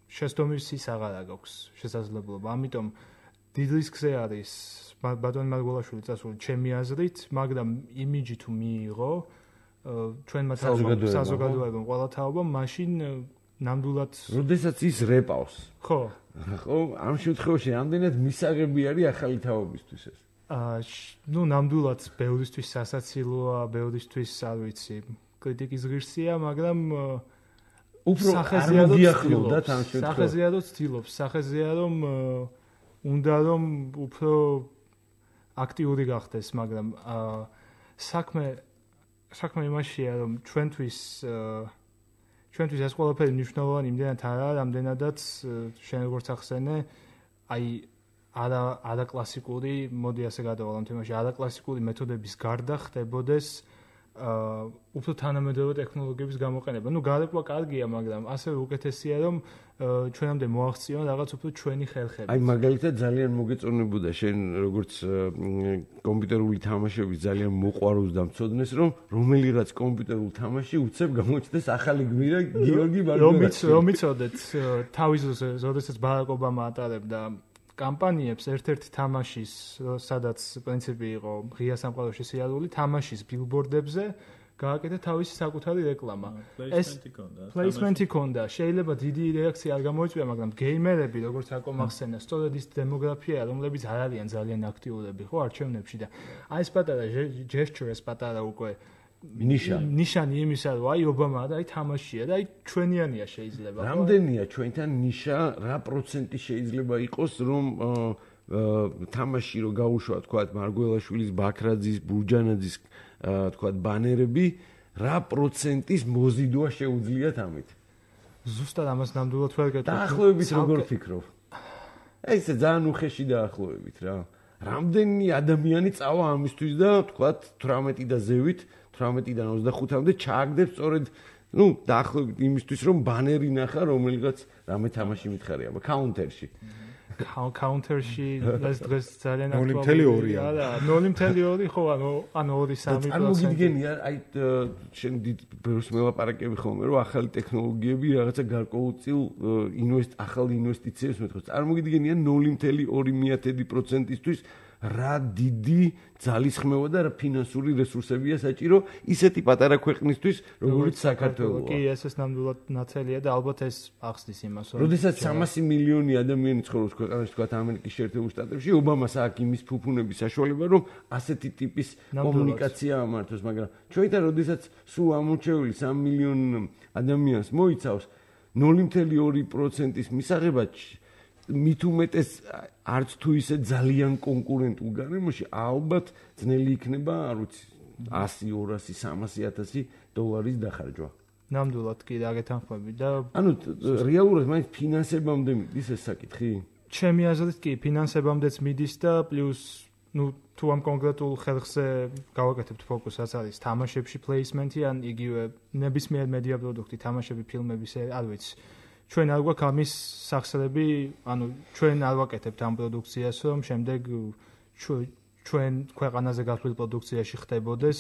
შესდომის ის აღარა გაქვს შესაძლებლობა. ამიტომ დიდ რისკზე არის ბატონ მარგველაშვილი წასული ჩემი აზრით, მაგრამ იმიჯი თუ მიიღო ჩვენმა საზოგადოებამ ყველა თაობამ, მაშინ ნამდვილად როდესაც ის რეპავს. ხო. ხო, ამ შემთხვევაში ამდენად მისაღები არის ახალი თაობისთვის ეს. ნუ ნამდვილად ბევრისთვის სასაცილოა, ბევრისთვის არ ვიცი კრიტიკის ღირსია, მაგრამ უფრო არმოდიახლოვდათ ამ შემთხვევაში. სახეზეადო ცდილობს, სახეზეა რომ უნდა რომ უფრო აქტიური გახდეს, მაგრამ საქმე იმაშია, რომ ჩვენთვის ეს ყველაფერი მნიშვნელოვანი იმდენად არა, რამდენადაც შენ როგორც ახსენე, აი არა კლასიკური, მოდი ასე გადავალ ამ თემაში, არა კლასიკური მეთოდების გარდა ხდებოდეს უფრო თანამედროვე ტექნოლოგიების გამოყენება. ნუ გარკვევა კარგია, მაგრამ ასევე უკეთესია, რომ ჩვენამდე მოაღწიონ რაღაც უფრო ჩვენი ხერხები. აი მაგალითად ძალიან მოგეწონებოდა შენ როგორც კომპიუტერული თამაშების ძალიან მოყვარულს და მცოდნეს, რომ რომელიღაც კომპიუტერულ თამაში უცებ გამოჩნდეს ახალი გმირა გიორგი მარგველაშვილი. რომ იცოდეთ, თავის როდესაც ბარაკ ობამა ატარებდა კამპანიებს ერთ-ერთი თამაშის, სადაც პრინციპი იყო ღია სამყაროში სიარული, თამაშის ბილბორდებზე გააკეთა თავისი საკუთარი რეკლამა. ეს პლეისმენტი ქონდა. შეიძლება დიდი რეაქცია არ გამოიწვია, მაგრამ გეიმერები, როგორც აკომ ახსენა, სწორედ ის დემოგრაფია, რომლებიც არ არიან ძალიან აქტიურები, ხო, არჩევნებში და აი ეს პატარა gesture, ეს პატარა უკვე ნიშანი იმისა, რომ აი ობამა და აი თამაშია და აი ჩვენიანია შეიძლება. რამდენია ჩვენთან ნიშა, რა პროცენტი შეიძლება იყოს, რომ თამაში რო გაუშვა, თქვა, მარგველაშვილის, ბაქრაძის, ბურჯანაძის, თქვა, ბანერები, რა პროცენტის მოზიდვა შეუძლიათ ამით? ზუსტად ამას ნამდვილად ვერ გეტყვი. დაახლოებით როგორ ფიქრობ? ეს ძალიან უხეში დაახლოებით რა. რამდენი ადამიანი წავა ამისთვის და თქვა 18 და ზევით 18-დან 25-მდე ჩააგდებს სწორედ, ნუ დაახლოებით იმისთვის, რომ ბანერი ნახა, რომელიღაც რამე თამაში მითხარია, კაუნტერში. კაუნტერში დღეს ძალიან აქტუალურია. 0.2 ხო, ანუ 2-3%. წარმოგიდგენია, აი შენ დიდ ბევრს მელაპარაკები ხოლმე, რომ ახალი ტექნოლოგიები რაღაცა გარკვეულწილ ახალ ინვესტიციებს მეტყობს. წარმოგიდგენია 0.2%-ისთვის რა დიდი ძალისხმევა და რა ფინანსური რესურსებია საჭირო ისეთი პატარა ქვეყნისთვის, როგორც საქართველოა. კი, ეს ნამდვილად ნაცელია და ალბათ ეს ახსნის იმას, რომ როდესაც 300 მილიონი ადამიანი ცხოვრობს ქვეყანაში, თქვა ამერიკის შეერთებულ შტატებში, ობამას აქვს იმის ფუფუნების საშუალება, რომ ასეთი ტიპის კომუნიკაცია ამართოს, მაგრამ ჩვენთან როდესაც სულ ამორჩეული 3 მილიონ ადამიანს მოიცავს 0.2%-ის მისაღებად მით უმეტეს არც თუ ისე ძალიან კონკურენტულ გარემოში ალბათ ძნელი იქნება, არ ვიცი, 100, 200, 300,000 დოლარის დახარჯვა. ნამდვილად კი რა გეთანხმები და ანუ რეალურად მაინც ფინანსებამდე მიდის ეს საკითხი? ჩემი აზრით კი ფინანსებამდეც მიდის და პლუს თუ ამ კონკრეტულ ხერხზე გავაკეთებთ ფოკუსს, რაც არის თამაშებში პლეისმენტი, ან იგივე ნებისმიერ მედია პროდუქტი, თამაშები, ფილმები, არ ვიცი. ჩვენ არ გვაქვს ამის სახსრები, ანუ ჩვენ არ ვაკეთებთ ამ პროდუქციას, რომ შემდეგ ჩვენ ქვეყანაზე გასულ პროდუქციაში ხდებოდეს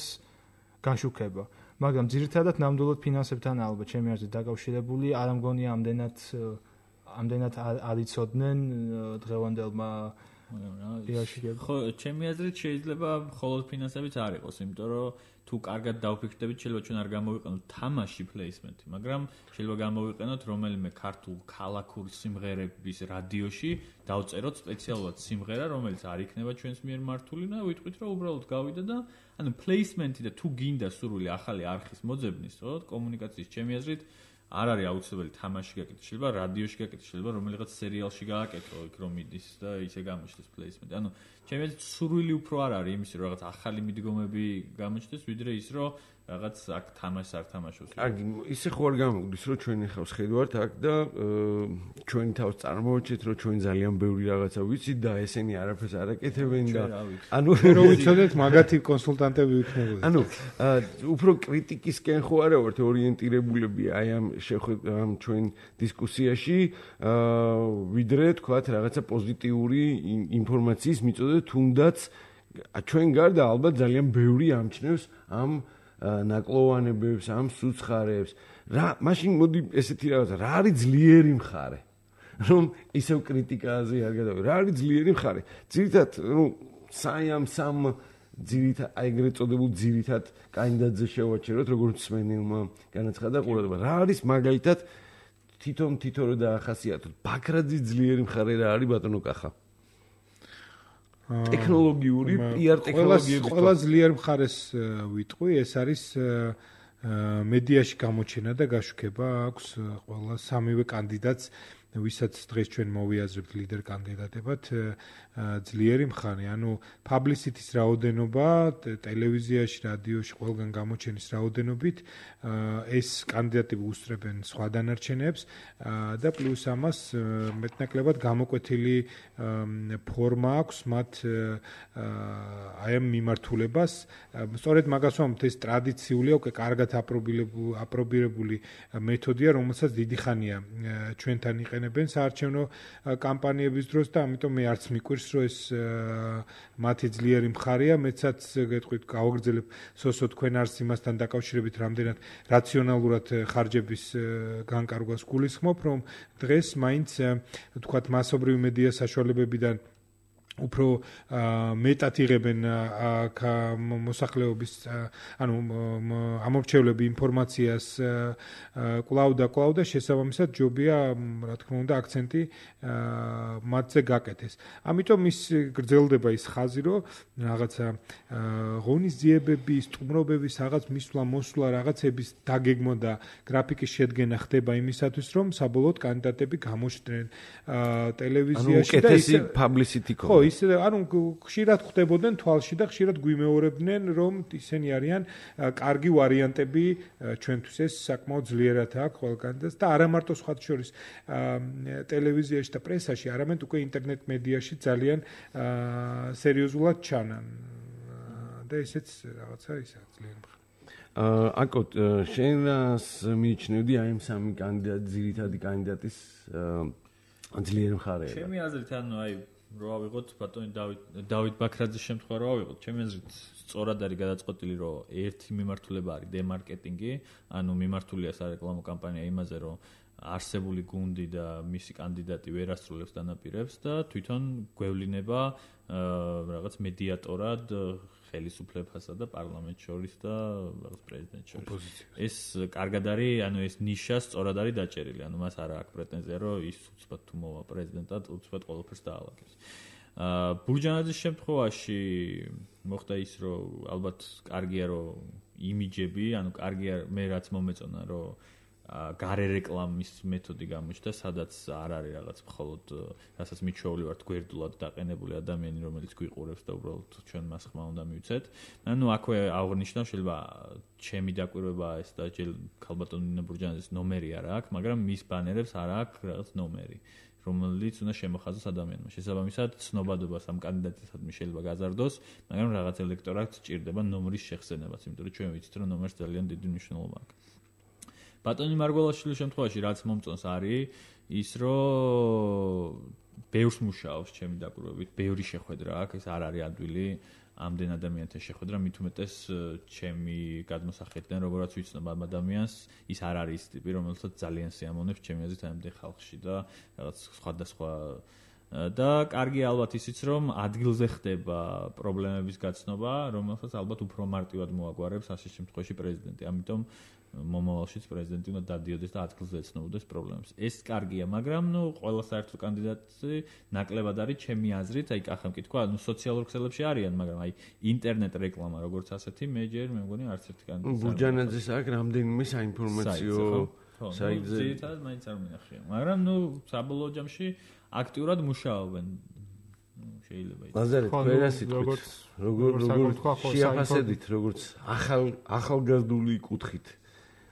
გაშუქება. მაგრამ ძირითადად ნამდვილად ფინანსებთან ალბათ ჩემი აზრით დაკავშირებული, არ მგონია ამდენად არიცოდნენ დღევანდელმა ხო, ჩემი აზრით შეიძლება მხოლოდ ფინანსებიც არ იყოს, იმიტომ რომ თუ კარგად დავფიქრდებით, შეიძლება ჩვენ არ გამოვიყენოთ თამაში პლეისმენტი, მაგრამ შეიძლება გამოვიყენოთ რომელიმე ქართულ ქალაქური სიმღერების რადიოში, დავწეროთ სპეციალურად სიმღერა, რომელიც არ იქნება ჩვენს მიერ მართული და ვიტყვით, რომ უბრალოდ გავიდა და ანუ პლეისმენტი და თუ გინდა სურვილი ახალი არხის მოძებნის, ხო, კომუნიკაციის ჩემი აზრით არ არის აუცილებელი თამაში გაკეთო, შეიძლება რადიოში გაკეთო, შეიძლება რომელიღაც სერიალში გააკეთო, იქ რომ მიდის და ისე გამოჩნდეს პლეისმენტი. ანუ ჩემი აზრით სურვილი უფრო არ არის იმის, რომ რაღაც ახალი მიდგომები გამოჩნდეს, ვიდრე ის, რომ რაღაც აქ თამაშს არ თამაშობს. კარგი, ისე ხო არ გამოგდის, რომ ჩვენ ახლა ვხედავთ აქ და ჩვენი თავს წარმოვაჩეთ, რომ ჩვენ ძალიან ბევრი რაღაცა ვიცით და ესენი არაფერს არ აკეთებენ და ანუ რო ვიცოდეთ, მაგათი კონსულტანტები ვიქნებოდეთ. ანუ უფრო კრიტიკისკენ ხო არა ვართ ორიენტირებულები აი ამ ჩვენ დისკუსიაში, ვიდრე თქვათ რაღაცა პოზიტიური ინფორმაციის მიწოდეთ, თუნდაც ჩვენ გარდა ალბათ ძალიან ბევრი ამჩნევს ამ ნაკლოვანებებს, ამ სუცხარებს. მაშინ მოდი ესეთი რაღაცა, რა არის ძლიერი მხარე? რომ ისევ კრიტიკაზე არ გადავიდე. რა არის ძლიერი მხარე? ძირითადად, სამ ძირითად, აი ეგრეთ წოდებულ ძირითად კანდიდატზე შევაჩეროთ, როგორც მსმენელმა განაცხადა ყურადღება. რა არის მაგალითად თვითონ რო დაახასიათოთ. ბაქრაძის ძლიერი მხარე რა არის ბატონო კახა? ტექნოლოგიური, PR ტექნოლოგიების ყველა ძლიერ მხარეს ვიტყვი, ეს არის მედიაში გამოჩენა და გაშუქება აქვს ყველა სამივე კანდიდატს, ვისაც დღეს ჩვენ მოვიაზრებთ ლიდერ კანდიდატებად, ძლიერი მხარე, ანუ პაბლისიტის რაოდენობა, ტელევიზიაში, რადიოში, ყველგან გამოჩენის რაოდენობით ეს კანდიდატები უსწრებენ სხვა დანარჩენებს და პლუს ამას მეტნაკლებად გამოკვეთილი ფორმა აქვს მათ აი ამ მიმართულებას. სწორედ მაგას ვამბობთ, ეს ტრადიციულია, უკვე კარგად აპრობირებული მეთოდია, რომელსაც დიდი ხანია ჩვენთან იყენებენ საარჩევნო კამპანიების დროს და ამიტომ მე არც მიკვირს, რომ ეს მათი ძლიერი მხარეა, მეცაც გეტყვით, გავაგრძელებ სოსო თქვენ არც იმასთან დაკავშირებით რამდენად რაციონალურად ხარჯების განკარგვას გულისხმობ, რომ დღეს მაინც თქვათ მასობრივი მედია საშუალებებიდან უფრო მეტად იღებენ მოსახლეობის ანუ ამორჩევლები ინფორმაციას კვლავ და შესაბამისად ჯობია რა თქმა უნდა აქცენტი მათზე გაკეთეს. ამიტომ ის გრძელდება ის ხაზი, რომ რაღაცა ღონისძიებები, სტუმრობების რაღაც მისვლა-მოსვლა, რაღაცების დაგეგმვა და გრაფიკის შედგენა ხდება იმისათვის, რომ საბოლოოდ კანდიდატები გამოჩნდნენ ტელევიზიაში და ისე publicity ხო, ისე ანუ ხშირად ხდებოდნენ თვალში და ხშირად გვიმეორებდნენ, რომ ისინი არიან კარგი ვარიანტები ჩვენთვის ეს საკმაოდ ძლიერად აქვს ყველ კანდიდატს და არა მარტო სხვათა შორის ტელევიზიაში და პრესაში, არამედ უკვე ინტერნეტ მედიაში ძალიან სერიოზულად ჩანან და ესეც რაღაცა ისა ძლიერი მხარე. აკო შენს მიიჩნევდი აი ამ სამი ძირითადი კანდიდატის ძლიერი მხარეა. ჩემი აზრით ანუ აი რო ავიღოთ ბატონი დავით ბაქრაძის შემთხვევა რო ავიღოთ, ჩემი აზრით სწორად არის გადაწყვეტილი, რომ ერთი მიმართულება არის დემარკეტინგი, ანუ მიმართულია სარეკლამო კამპანია იმაზე, რომ არსებული გუნდი და მისი კანდიდატი ვერ ასრულებს დანაპირებს და თვითონ გვევლინება რაღაც მედიატორად ხელისუფლებასა და პარლამენტს შორის და რაღაც პრეზიდენტს შორის. ეს კარგად არის, ანუ ეს ნიშა სწორად არის დაჭერილი, ანუ მას არ აქვს პრეტენზია, რომ ის უცბად თუ მოვა პრეზიდენტად, უცბად ყველაფერს დაალაგებს. ბურჯანაძის შემთხვევაში მოხდა ის, რომ ალბათ კარგია, რომ იმიჯები, ანუ კარგია მე რაც მომეწონა, რომ გარე რეკლამის მეთოდი გამოჩნდა, სადაც არ არის რაღაც მხოლოდ რასაც მიჩვეული ვართ გვერდულად დაყენებული ადამიანი, რომელიც გვიყურებს და უბრალოდ ჩვენ მას ხმა უნდა მივცეთ. ანუ აქვე აღნიშნავ, შეიძლება ჩემი დაკვირვება ეს და ქალბატონ ნინა ბურჯანაძის ნომერი არ აქვს, მაგრამ მის ბანერებს არ აქვს რაღაც ნომერი. რომელიც უნდა შემოხაზოს ადამიანმა. შესაბამისად, ცნობადობას ამ კანდიდატისადმი შეიძლება გაზარდოს, მაგრამ რაღაც ელექტორატს ჭირდება ნომრის შეხსენებაც, იმიტომ რომ ჩვენ ვიცით, რომ ნომერს ძალიან დიდი მნიშვნელობა აქვს. ბატონი მარგველაშვილის შემთხვევაში რაც მომწონს არის ის, რომ ბევრს მუშაობს ჩემი დაკვირვებით, ბევრი შეხვედრა აქვს, ეს არ არის ადვილი. ამდენ ადამიანთან შეხვედრა, მით უმეტეს ჩემი გადმოსახედიდან, როგორც ვიცნობ ამ ადამიანს, ის არ არის ტიპი, რომელსაც ძალიან სიამოვნებს ჩემი აზრით ამდენ ხალხში და რაღაც სხვადასხვა და კარგი ალბათ ისიც, რომ ადგილზე ხდება პრობლემების გაცნობა, რომელსაც ალბათ უფრო მარტივად მოაგვარებს ასე შემთხვევაში პრეზიდენტი. ამიტომ მომავალშიც პრეზიდენტი უნდა დადიოდეს და ადგილზე ეცნობოდეს პრობლემებს. ეს კარგია, მაგრამ ყველა საერთო კანდიდატი ნაკლებად არის ჩემი აზრით, აი კახა მკითხვა, სოციალურ ქსელებში არიან, მაგრამ აი ინტერნეტ რეკლამა როგორც ასეთი, მე მგონი არც ერთი კანდიდატი. ბურჯანაძეს აქვს რამდენიმე საინფორმაციო საიტზე. ძირითადად მაინც არ მინახია, მაგრამ საბოლოო ჯამში აქტიურად მუშაობენ. შეიძლება ის. ლაზარე, ვერასით როგორ შეაფასებთ, როგორც ახალგაზრდული კუთხით.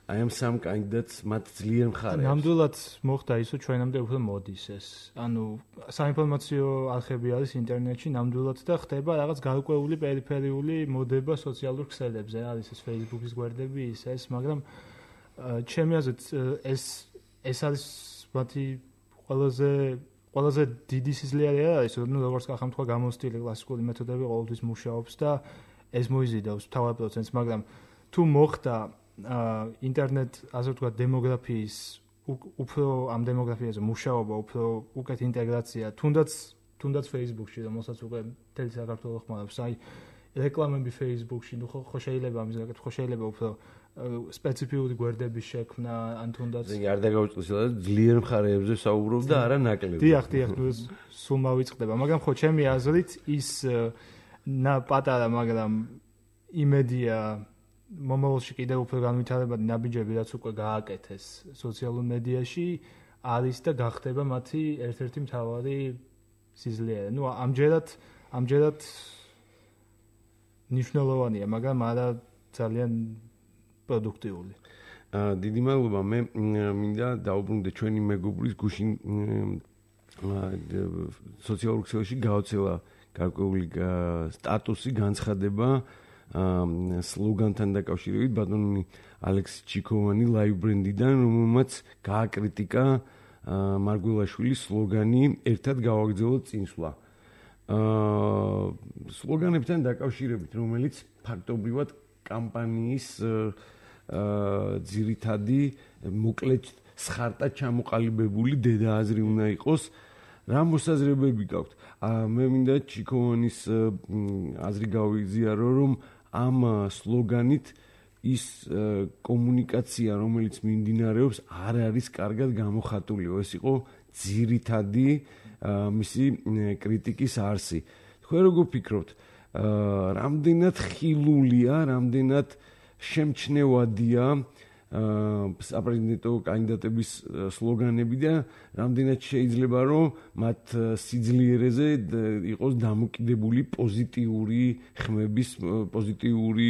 აი ამ სამ კანდიდატს მათ ძლიერ მხარებს. ნამდვილად მოხდა ის, რომ ჩვენამდე უფრო მოდის ეს. ანუ საინფორმაციო არხები არის ინტერნეტში ნამდვილად და ხდება რაღაც გარკვეული პერიფერიული მოდება სოციალურ ქსელებზე. არის ეს Facebook-ის გვერდები, ეს, მაგრამ ჩემი აზრით ეს არის მათი ყველაზე დიდი სიძლიერე არის, რომ როგორც ახლა თქვა გამოსტილი კლასიკური მეთოდები ყოველთვის მუშაობს და ეს მოიზიდავს მთავარ პროცენტს, მაგრამ თუ მოხდა ინტერნეტ, ასე ვთქვათ, დემოგრაფიის უფრო ამ დემოგრაფიაზე მუშაობა, უფრო უკეთ ინტეგრაცია, თუნდაც Facebook-ში, რომელსაც უკვე მთელი საქართველო ხმარობს, აი რეკლამები Facebook-ში, ხო შეიძლება ამის გაკეთება, ხო შეიძლება უფრო სპეციფიური გვერდების შექმნა, ან თუნდაც არ დაგავიწყდეს, ძლიერ მხარეებზე საუბრობ და არა ნაკლები. დიახ, სულ მავიწყდება, მაგრამ ხო ჩემი აზრით ის პატარა, მაგრამ იმედია მომავალში კიდევ უფრო განვითარებადი ნაბიჯები, რაც უკვე გააკეთეს სოციალურ მედიაში, არის და გახდება მათი ერთ-ერთი მთავარი სიძლიერე. ამჯერად მნიშვნელოვანია, მაგრამ არა ძალიან პროდუქტიული. დიდი მადლობა. მე მინდა დაუბრუნდე ჩვენი მეგობრის გუშინ სოციალურ ქსელში გაოცელა გარკვეული სტატუსი, განცხადება სლოგანთან დაკავშირებით ბატონი ალექსი ჩიქოვანი ლაივ ბრენდიდან, რომელმაც გააკრიტიკა მარგველაშვილის სლოგანი ერთად გავაგრძელოთ წინსვლა. სლოგანებთან დაკავშირებით, რომელიც ფაქტობრივად კამპანიის ძირითადი მოკლედ სხარტად ჩამოყალიბებული დედააზრი უნდა იყოს. რა მოსაზრებები გაქვთ? მე მინდა ჩიქოვანის აზრი გავიზიარო, რომ ამ სლოგანით ის კომუნიკაცია, რომელიც მიმდინარეობს, არ არის კარგად გამოხატული. ეს იყო ძირითადი მისი კრიტიკის არსი. თქვენ როგორ ფიქრობთ, რამდენად ხილულია, რამდენად შემჩნევადია საპრეზიდენტო კანდიდატების სლოგანები და რამდენად შეიძლება რომ მათ სიძლიერეზე იყოს დამოკიდებული პოზიტიური ხმების, პოზიტიური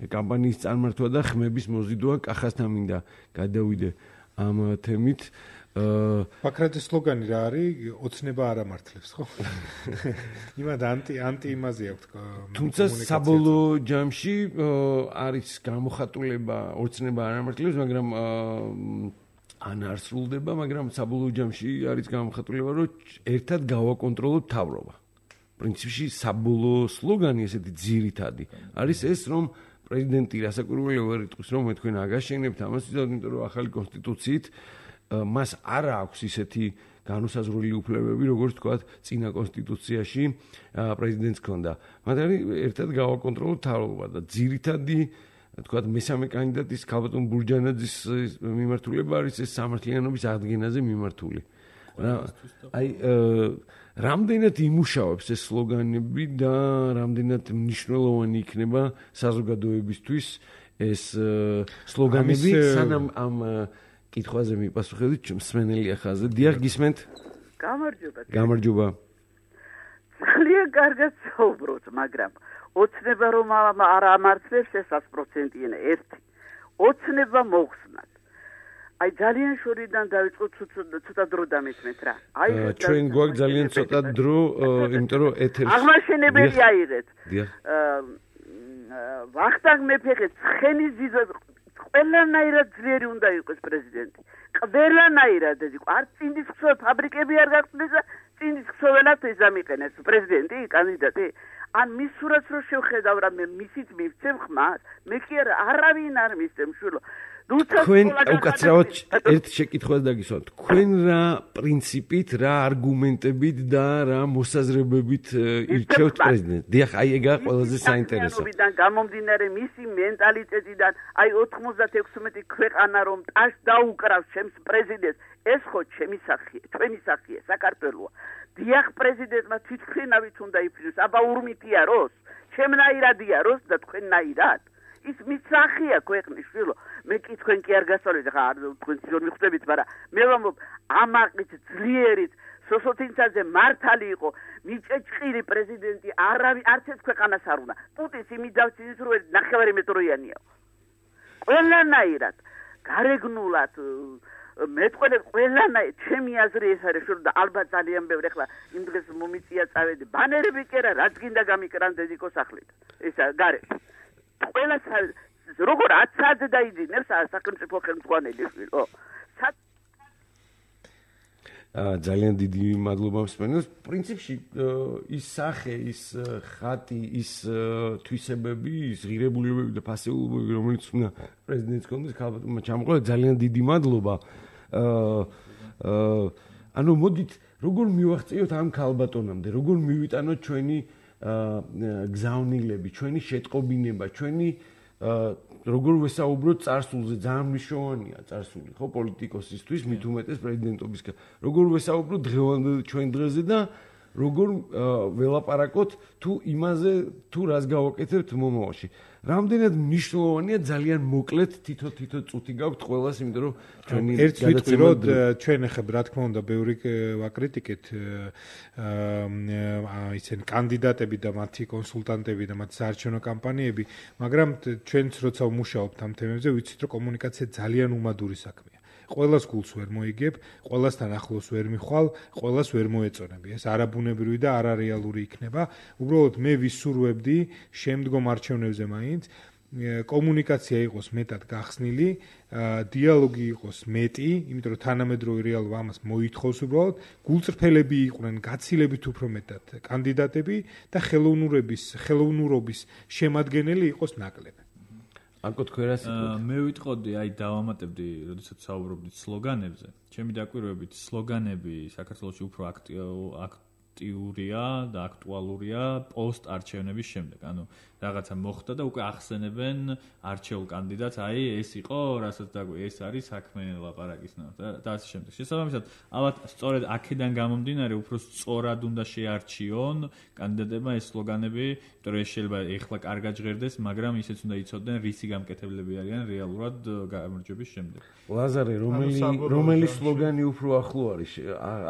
კამპანიის წარმართვა და ხმების მოზიდვა. კახასთან მინდა გადავიდე ამ თემით. ბაქრაძის სლოგანი რა არის? ოცნება არ ამართლებს, ხო? იმად ანტი იმაზე აქვს კომუნიკაცია. თუმცა საბოლოო ჯამში არის გამოხატულება ოცნება არ ამართლებს, მაგრამ ან არ სრულდება, მაგრამ საბოლოო ჯამში არის გამოხატულება, რომ ერთად გავაკონტროლოთ მთავრობა. პრინციპში საბოლოო სლოგანი, ესეთი ძირითადი, არის ეს, რომ პრეზიდენტი რასაკვირველია ვერ იტყვის, რომ თქვენ აგაშენებთ ამას, იმიტომ რომ ახალი კონსტიტუციით მას არ აქვს ისეთი განუსაზღვრელი უფლებები, როგორც თქვათ, წინა კონსტიტუციაში პრეზიდენტს ჰქონდა. მაგრამ ერთად გავაკონტროლოთ მთავრობა და ძირითადი, თქვათ, მესამე კანდიდატის ქალბატონ ბურჯანაძის მიმართულება არის ეს სამართლიანობის აღდგენაზე მიმართული. აი, რამდენად იმუშავებს ეს სლოგანები და რამდენად მნიშვნელოვანი იქნება საზოგადოებისთვის ეს სლოგანები, სანამ ამ კითხვაზე მიპასუხებთ მსმენელი ახალზე. დიახ, გისმენთ? გამარჯობა. გამარჯობა. ძალიან კარგად საუბრობთ, მაგრამ ოცნება რომ არ ამართლებს ეს 100%-იანა ერთი. ოცნება მოხსნათ. აი ძალიან შორიდან დავიწყოთ ცოტა დრო დამეცმეთ რა. აი ჩვენ გვაქვს ძალიან ცოტა დრო, იმიტომ რომ ეთერში აღმაშენებელი აიღეთ. ვახტანგ მეფეხე ცხენის ძიძა ყველანაირად ძლიერი უნდა იყოს პრეზიდენტი. ყველანაირად ეს იყო. არც წინდის ქსოვ ფაბრიკები არ გახსნეს და წინდის ქსოველად ეს ამიყენეს პრეზიდენტი, კანდიდატი. ან მის სურათს რო შევხედავ რა მე მისით მივცემ ხმას, მე კი არავინ არ მისცემ შვილო. თქვენ უკაცრავად ერთ შეკითხვას დაგისვათ. თქვენ რა პრინციპით, რა არგუმენტებით და რა მოსაზრებებით ირჩევთ პრეზიდენტს? დიახ, აი ეგა ყველაზე საინტერესო. მისიდან გამომდინარე მისი მენტალიტეტიდან, აი 96 ქვეყანა რომ ტაშ დაუკრავს ჩემს პრეზიდენტს, ეს ხო ჩემი სახია, ჩვენი სახია, საქართველოა. დიახ, პრეზიდენტმა თვითმფრინავით უნდა იფრინოს, აბა ურმითია როს, ჩემნაირადია როს და თქვენნაირად. ის მისახია ქვეყნის შვილო. მე კი თქვენ კი არ გასწავლეთ, ხა თქვენ ძიძორ მიხვდებით, მაგრამ მე ვამბობ, ამაყით ძლიერით სოსოთინცაძე მართალი იყო, მიჭეჭყილი პრეზიდენტი, არც ერთ ქვეყანას არ უნდა. პუტინს იმით დავცინის რომ ნახევარი მეტროიანია. ყველანაირად, გარეგნულად მეტყველე ყველანაირად, ჩემი აზრი ეს არის, რომ ალბათ ძალიან ბევრი ახლა იმ დღეს მომიწია წავედი. ბანერები კი არა, რაც გინდა გამიკრან დედიკოს სახლით. ესა გარეთ. ყველა როგორ 10 საათზე დაიძინებს სახელმწიფო ხელმძღვანელი შვილო. ძალიან დიდი მადლობა მსმენელს. პრინციპში ის სახე, ის ხატი, ის თვისებები, ის ღირებულებები და ფასეულობები, რომელიც უნდა პრეზიდენტს კონდეს, ქალბატონმა ჩამოყოლა, ძალიან დიდი მადლობა. ანუ მოდით, როგორ მივახციოთ ამ ქალბატონამდე, როგორ მივიტანოთ ჩვენი გზავნილები, ჩვენი შეტყობინება, ჩვენი როგორ ვესაუბროთ წარსულზე, ძალიან მნიშვნელოვანია წარსული, ხო, პოლიტიკოსისთვის, მით უმეტეს პრეზიდენტობისგან. როგორ ვესაუბროთ დღევანდელ ჩვენ დღეზე და როგორ ველაპარაკოთ თუ იმაზე, თუ რას გავაკეთებთ მომავალში. რამდენად მნიშვნელოვანია ძალიან მოკლედ თითო წუთი გაქვთ ყველას, იმიტომ რომ ჩვენი ერთ ვიტყვი რომ ჩვენ ახლა რა თქმა უნდა ბევრი ვაკრიტიკეთ ისინი კანდიდატები და მათი კონსულტანტები და მათი საარჩევნო კამპანიები, მაგრამ ჩვენც როცა ვმუშაობთ ამ თემებზე, ვიცით რომ კომუნიკაცია ძალიან უმადური საქმეა. ყველას გულს ვერ მოიგებ, ყველასთან ახლოს ვერ მიხვალ, ყველას ვერ მოეწონები. ეს არაბუნებრივი და არარეალური იქნება. უბრალოდ მე ვისურვებდი შემდგომ არჩევნებზე მაინც კომუნიკაცია იყოს მეტად გახსნილი, დიალოგი იყოს მეტი, იმიტომ რომ თანამედროვე რეალობა ამას მოითხოვს უბრალოდ, გულწრფელები იყვნენ, გაცილებით უფრო მეტად კანდიდატები და ხელოვნურობის შემადგენელი იყოს ნაკლები. აკო თქვენ რა სიტყვით? მე ვიტყოდი, აი დავამატებდი, როდესაც საუბრობდით სლოგანებზე. ჩემი დაკვირვებით სლოგანები საქართველოში უფრო აქტიურია და აქტუალურია პოსტ არჩევნების შემდეგ. ანუ რაღაცა მოხდა და უკვე ახსენებენ არჩეულ კანდიდატს, აი ეს იყო, რასაც ეს არის საქმე ლაპარაკის და ასე შემდეგ. შესაბამისად, ალბათ სწორედ აქედან გამომდინარე უფრო სწორად უნდა შეარჩიონ კანდიდატებმა ეს სლოგანები, იმიტომ რომ ეს შეიძლება ეხლა კარგად ჟღერდეს, მაგრამ ისეც უნდა იცოდნენ, რისი გამკეთებლები არიან რეალურად გამარჯვების შემდეგ. ლაზარე, რომელი სლოგანი უფრო ახლო არის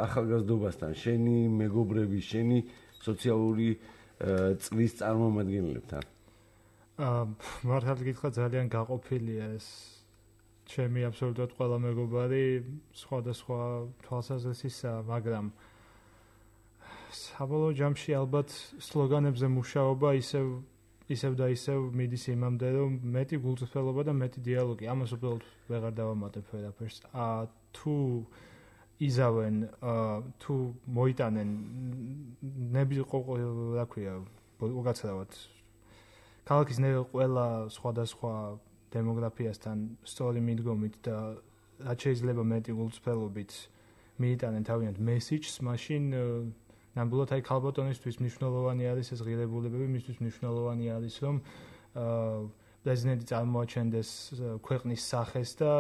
ახალგაზრდობასთან, შენი მეგობრები, შენი სოციალური წლის წარმომადგენლებთან? მართალ გითხრათ, ძალიან გაყოფილია ეს. ჩემი აბსოლუტურად ყველა მეგობარი სხვადასხვა თვალსაზრისისაა, მაგრამ საბოლოო ჯამში ალბათ სლოგანებზე მუშაობა ისევ და ისევ მიდის იმამდე, რომ მეტი გულწრფელობა და მეტი დიალოგი. ამას უბრალოდ ვეღარ დავამატებ ვერაფერს. თუ იზავენ, თუ მოიტანენ რა ქვია, უკაცრავად ქალაქის ყველა სხვადასხვა დემოგრაფიასთან სწორი მიდგომით და რაც შეიძლება მეტი გულწრფელობით მიიტანენ თავიანთ მესიჯს, მაშინ ნამდვილად აი ქალბატონისთვის მნიშვნელოვანი არის ეს ღირებულებები, მისთვის მნიშვნელოვანი არის რომ პრეზიდენტი წარმოაჩენდეს ქვეყნის სახეს და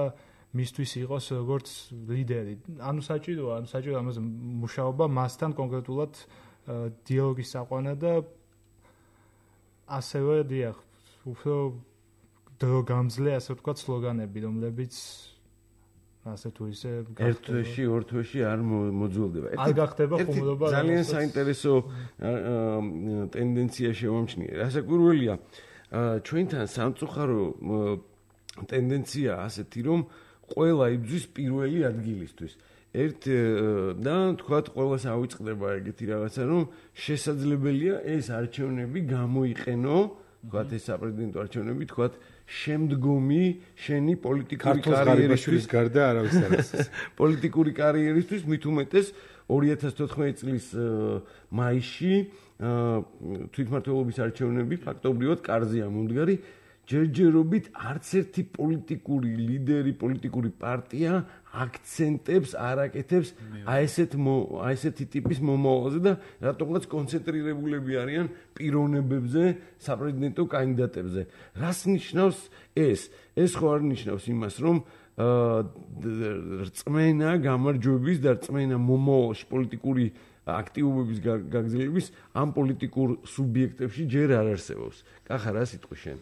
მისთვის იყოს როგორც ლიდერი. ანუ საჭიროა ამაზე მუშაობა, მასთან კონკრეტულად დიალოგის საყვანა და ასევე დიახ, უფრო დროგამძლე, ასე ვთქვათ, სლოგანები, რომლებიც ასე თუ ისე ერთ თვეში, ორ თვეში არ მოძველდება. არ გახდება ხუმრობა. ძალიან საინტერესო ტენდენცია შევამჩნიე. რასაკვირველია, ჩვენთან სამწუხარო ტენდენცია ასეთი, რომ ყველა იბძვის პირველი ადგილისთვის. და თქვათ ყველას ავიწყდება ეგეთი რაღაცა, რომ შესაძლებელია ეს არჩევნები გამოიყენო, თქვათ ეს საპრეზიდენტო არჩევნები, თქვათ შემდგომი შენი პოლიტიკური კარიერისთვის გარდა არავის არ არის. პოლიტიკური კარიერისთვის მით უმეტეს 2014 წლის მაისში თვითმმართველობის არჩევნები ფაქტობრივად კარზეა მომდგარი. ჯერჯერობით არც ერთი პოლიტიკური ლიდერი, პოლიტიკური პარტია აქცენტებს არ აკეთებს ესეთი ტიპის მომავალზე და რატომღაც კონცენტრირებულები არიან პიროვნებებზე, საპრეზიდენტო კანდიდატებზე. რას ნიშნავს ეს? ეს ხო არ ნიშნავს იმას, რომ რწმენა გამარჯვების და რწმენა მომავალში პოლიტიკური აქტივობების გაგრძელების ამ პოლიტიკურ სუბიექტებში ჯერ არ არსებობს. კახა რა სიტყვი შენ?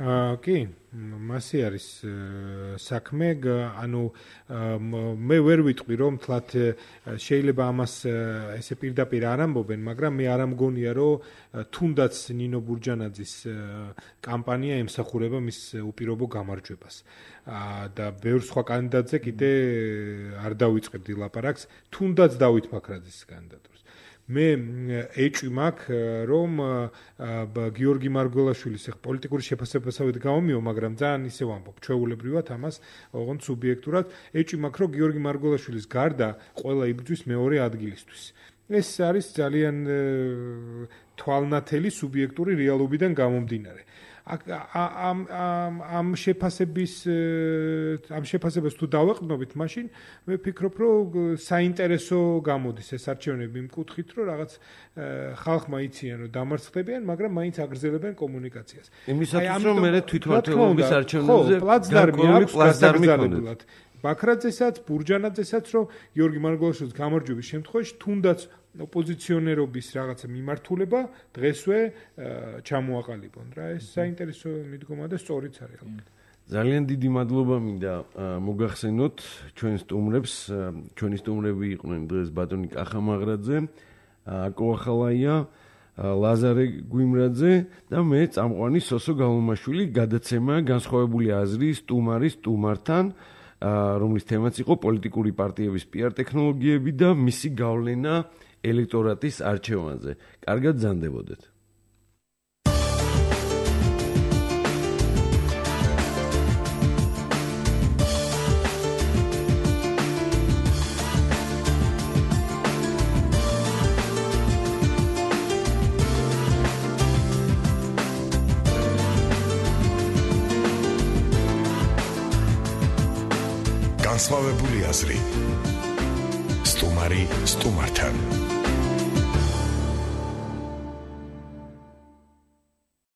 კი, მასე არის საქმე, ანუ მე ვერ ვიტყვი რომ თლათ შეიძლება ამას ესე პირდაპირ არ ამბობენ, მაგრამ მე არ ამგონია რომ თუნდაც ნინო ბურჯანაძის კამპანია ემსახურება მის უპირობო გამარჯვებას. და ბევრ სხვა კანდიდატზე კიდე არ დავიწყებდი ლაპარაკს, თუნდაც დავით ბაქრაძის კანდიდატურას. მე ეჭვი მაქვს რომ გიორგი მარგველაშვილის პოლიტიკური შეფასებასავით გამომიო, მაგრამ ძალიან ისე ვამბობ, ჩვეულებრივად ამას, ოღონდ სუბიექტურად, ეჭვი მაქვს რომ გიორგი მარგველაშვილის გარდა ყველა იბრძვის მეორე ადგილისთვის. ეს არის ძალიან თვალნათელი სუბიექტური რეალობიდან გამომდინარე. ამ შეფასებას თუ დავეყრდნობით, მაშინ მე ვფიქრობ, რომ საინტერესო გამოდის ეს არჩევნები იმ კუთხით, რომ რაღაც ხალხმა იციან, რომ დამარცხდებიან, მაგრამ მაინც აგრძელებენ კომუნიკაციას. იმისათვის, რომ მე თვითმმართველობის არჩევნებზე პლაცდარმი აქვს გასაგრძელებულად. ბაქრაძესაც, ბურჯანაძესაც, რომ გიორგი მარგველაშვილის გამარჯვების შემთხვევაში თუნდაც ოპოზიციონერობის რაღაცა მიმართულება დღესვე ჩამოაყალიბონ რა. ეს საინტერესო მიდგომა და სწორიც არის ალბათ. ძალიან დიდი მადლობა მინდა მოგახსენოთ ჩვენ სტუმრებს. ჩვენი სტუმრები იყვნენ დღეს ბატონი კახა მაღრაძე, აკო ახალაია, ლაზარე გვიმრაძე და მე წამყვანი სოსო გალომაშვილი. გადაცემა განსხვავებული აზრი სტუმარის სტუმართან, რომლის თემაც იყო პოლიტიკური პარტიების PR ტექნოლოგიები და მისი გავლენა ელექტორატის არჩევანზე. კარგად ზანდებოდეთ. განსხვავებული აზრი სტუმარი სტუმართან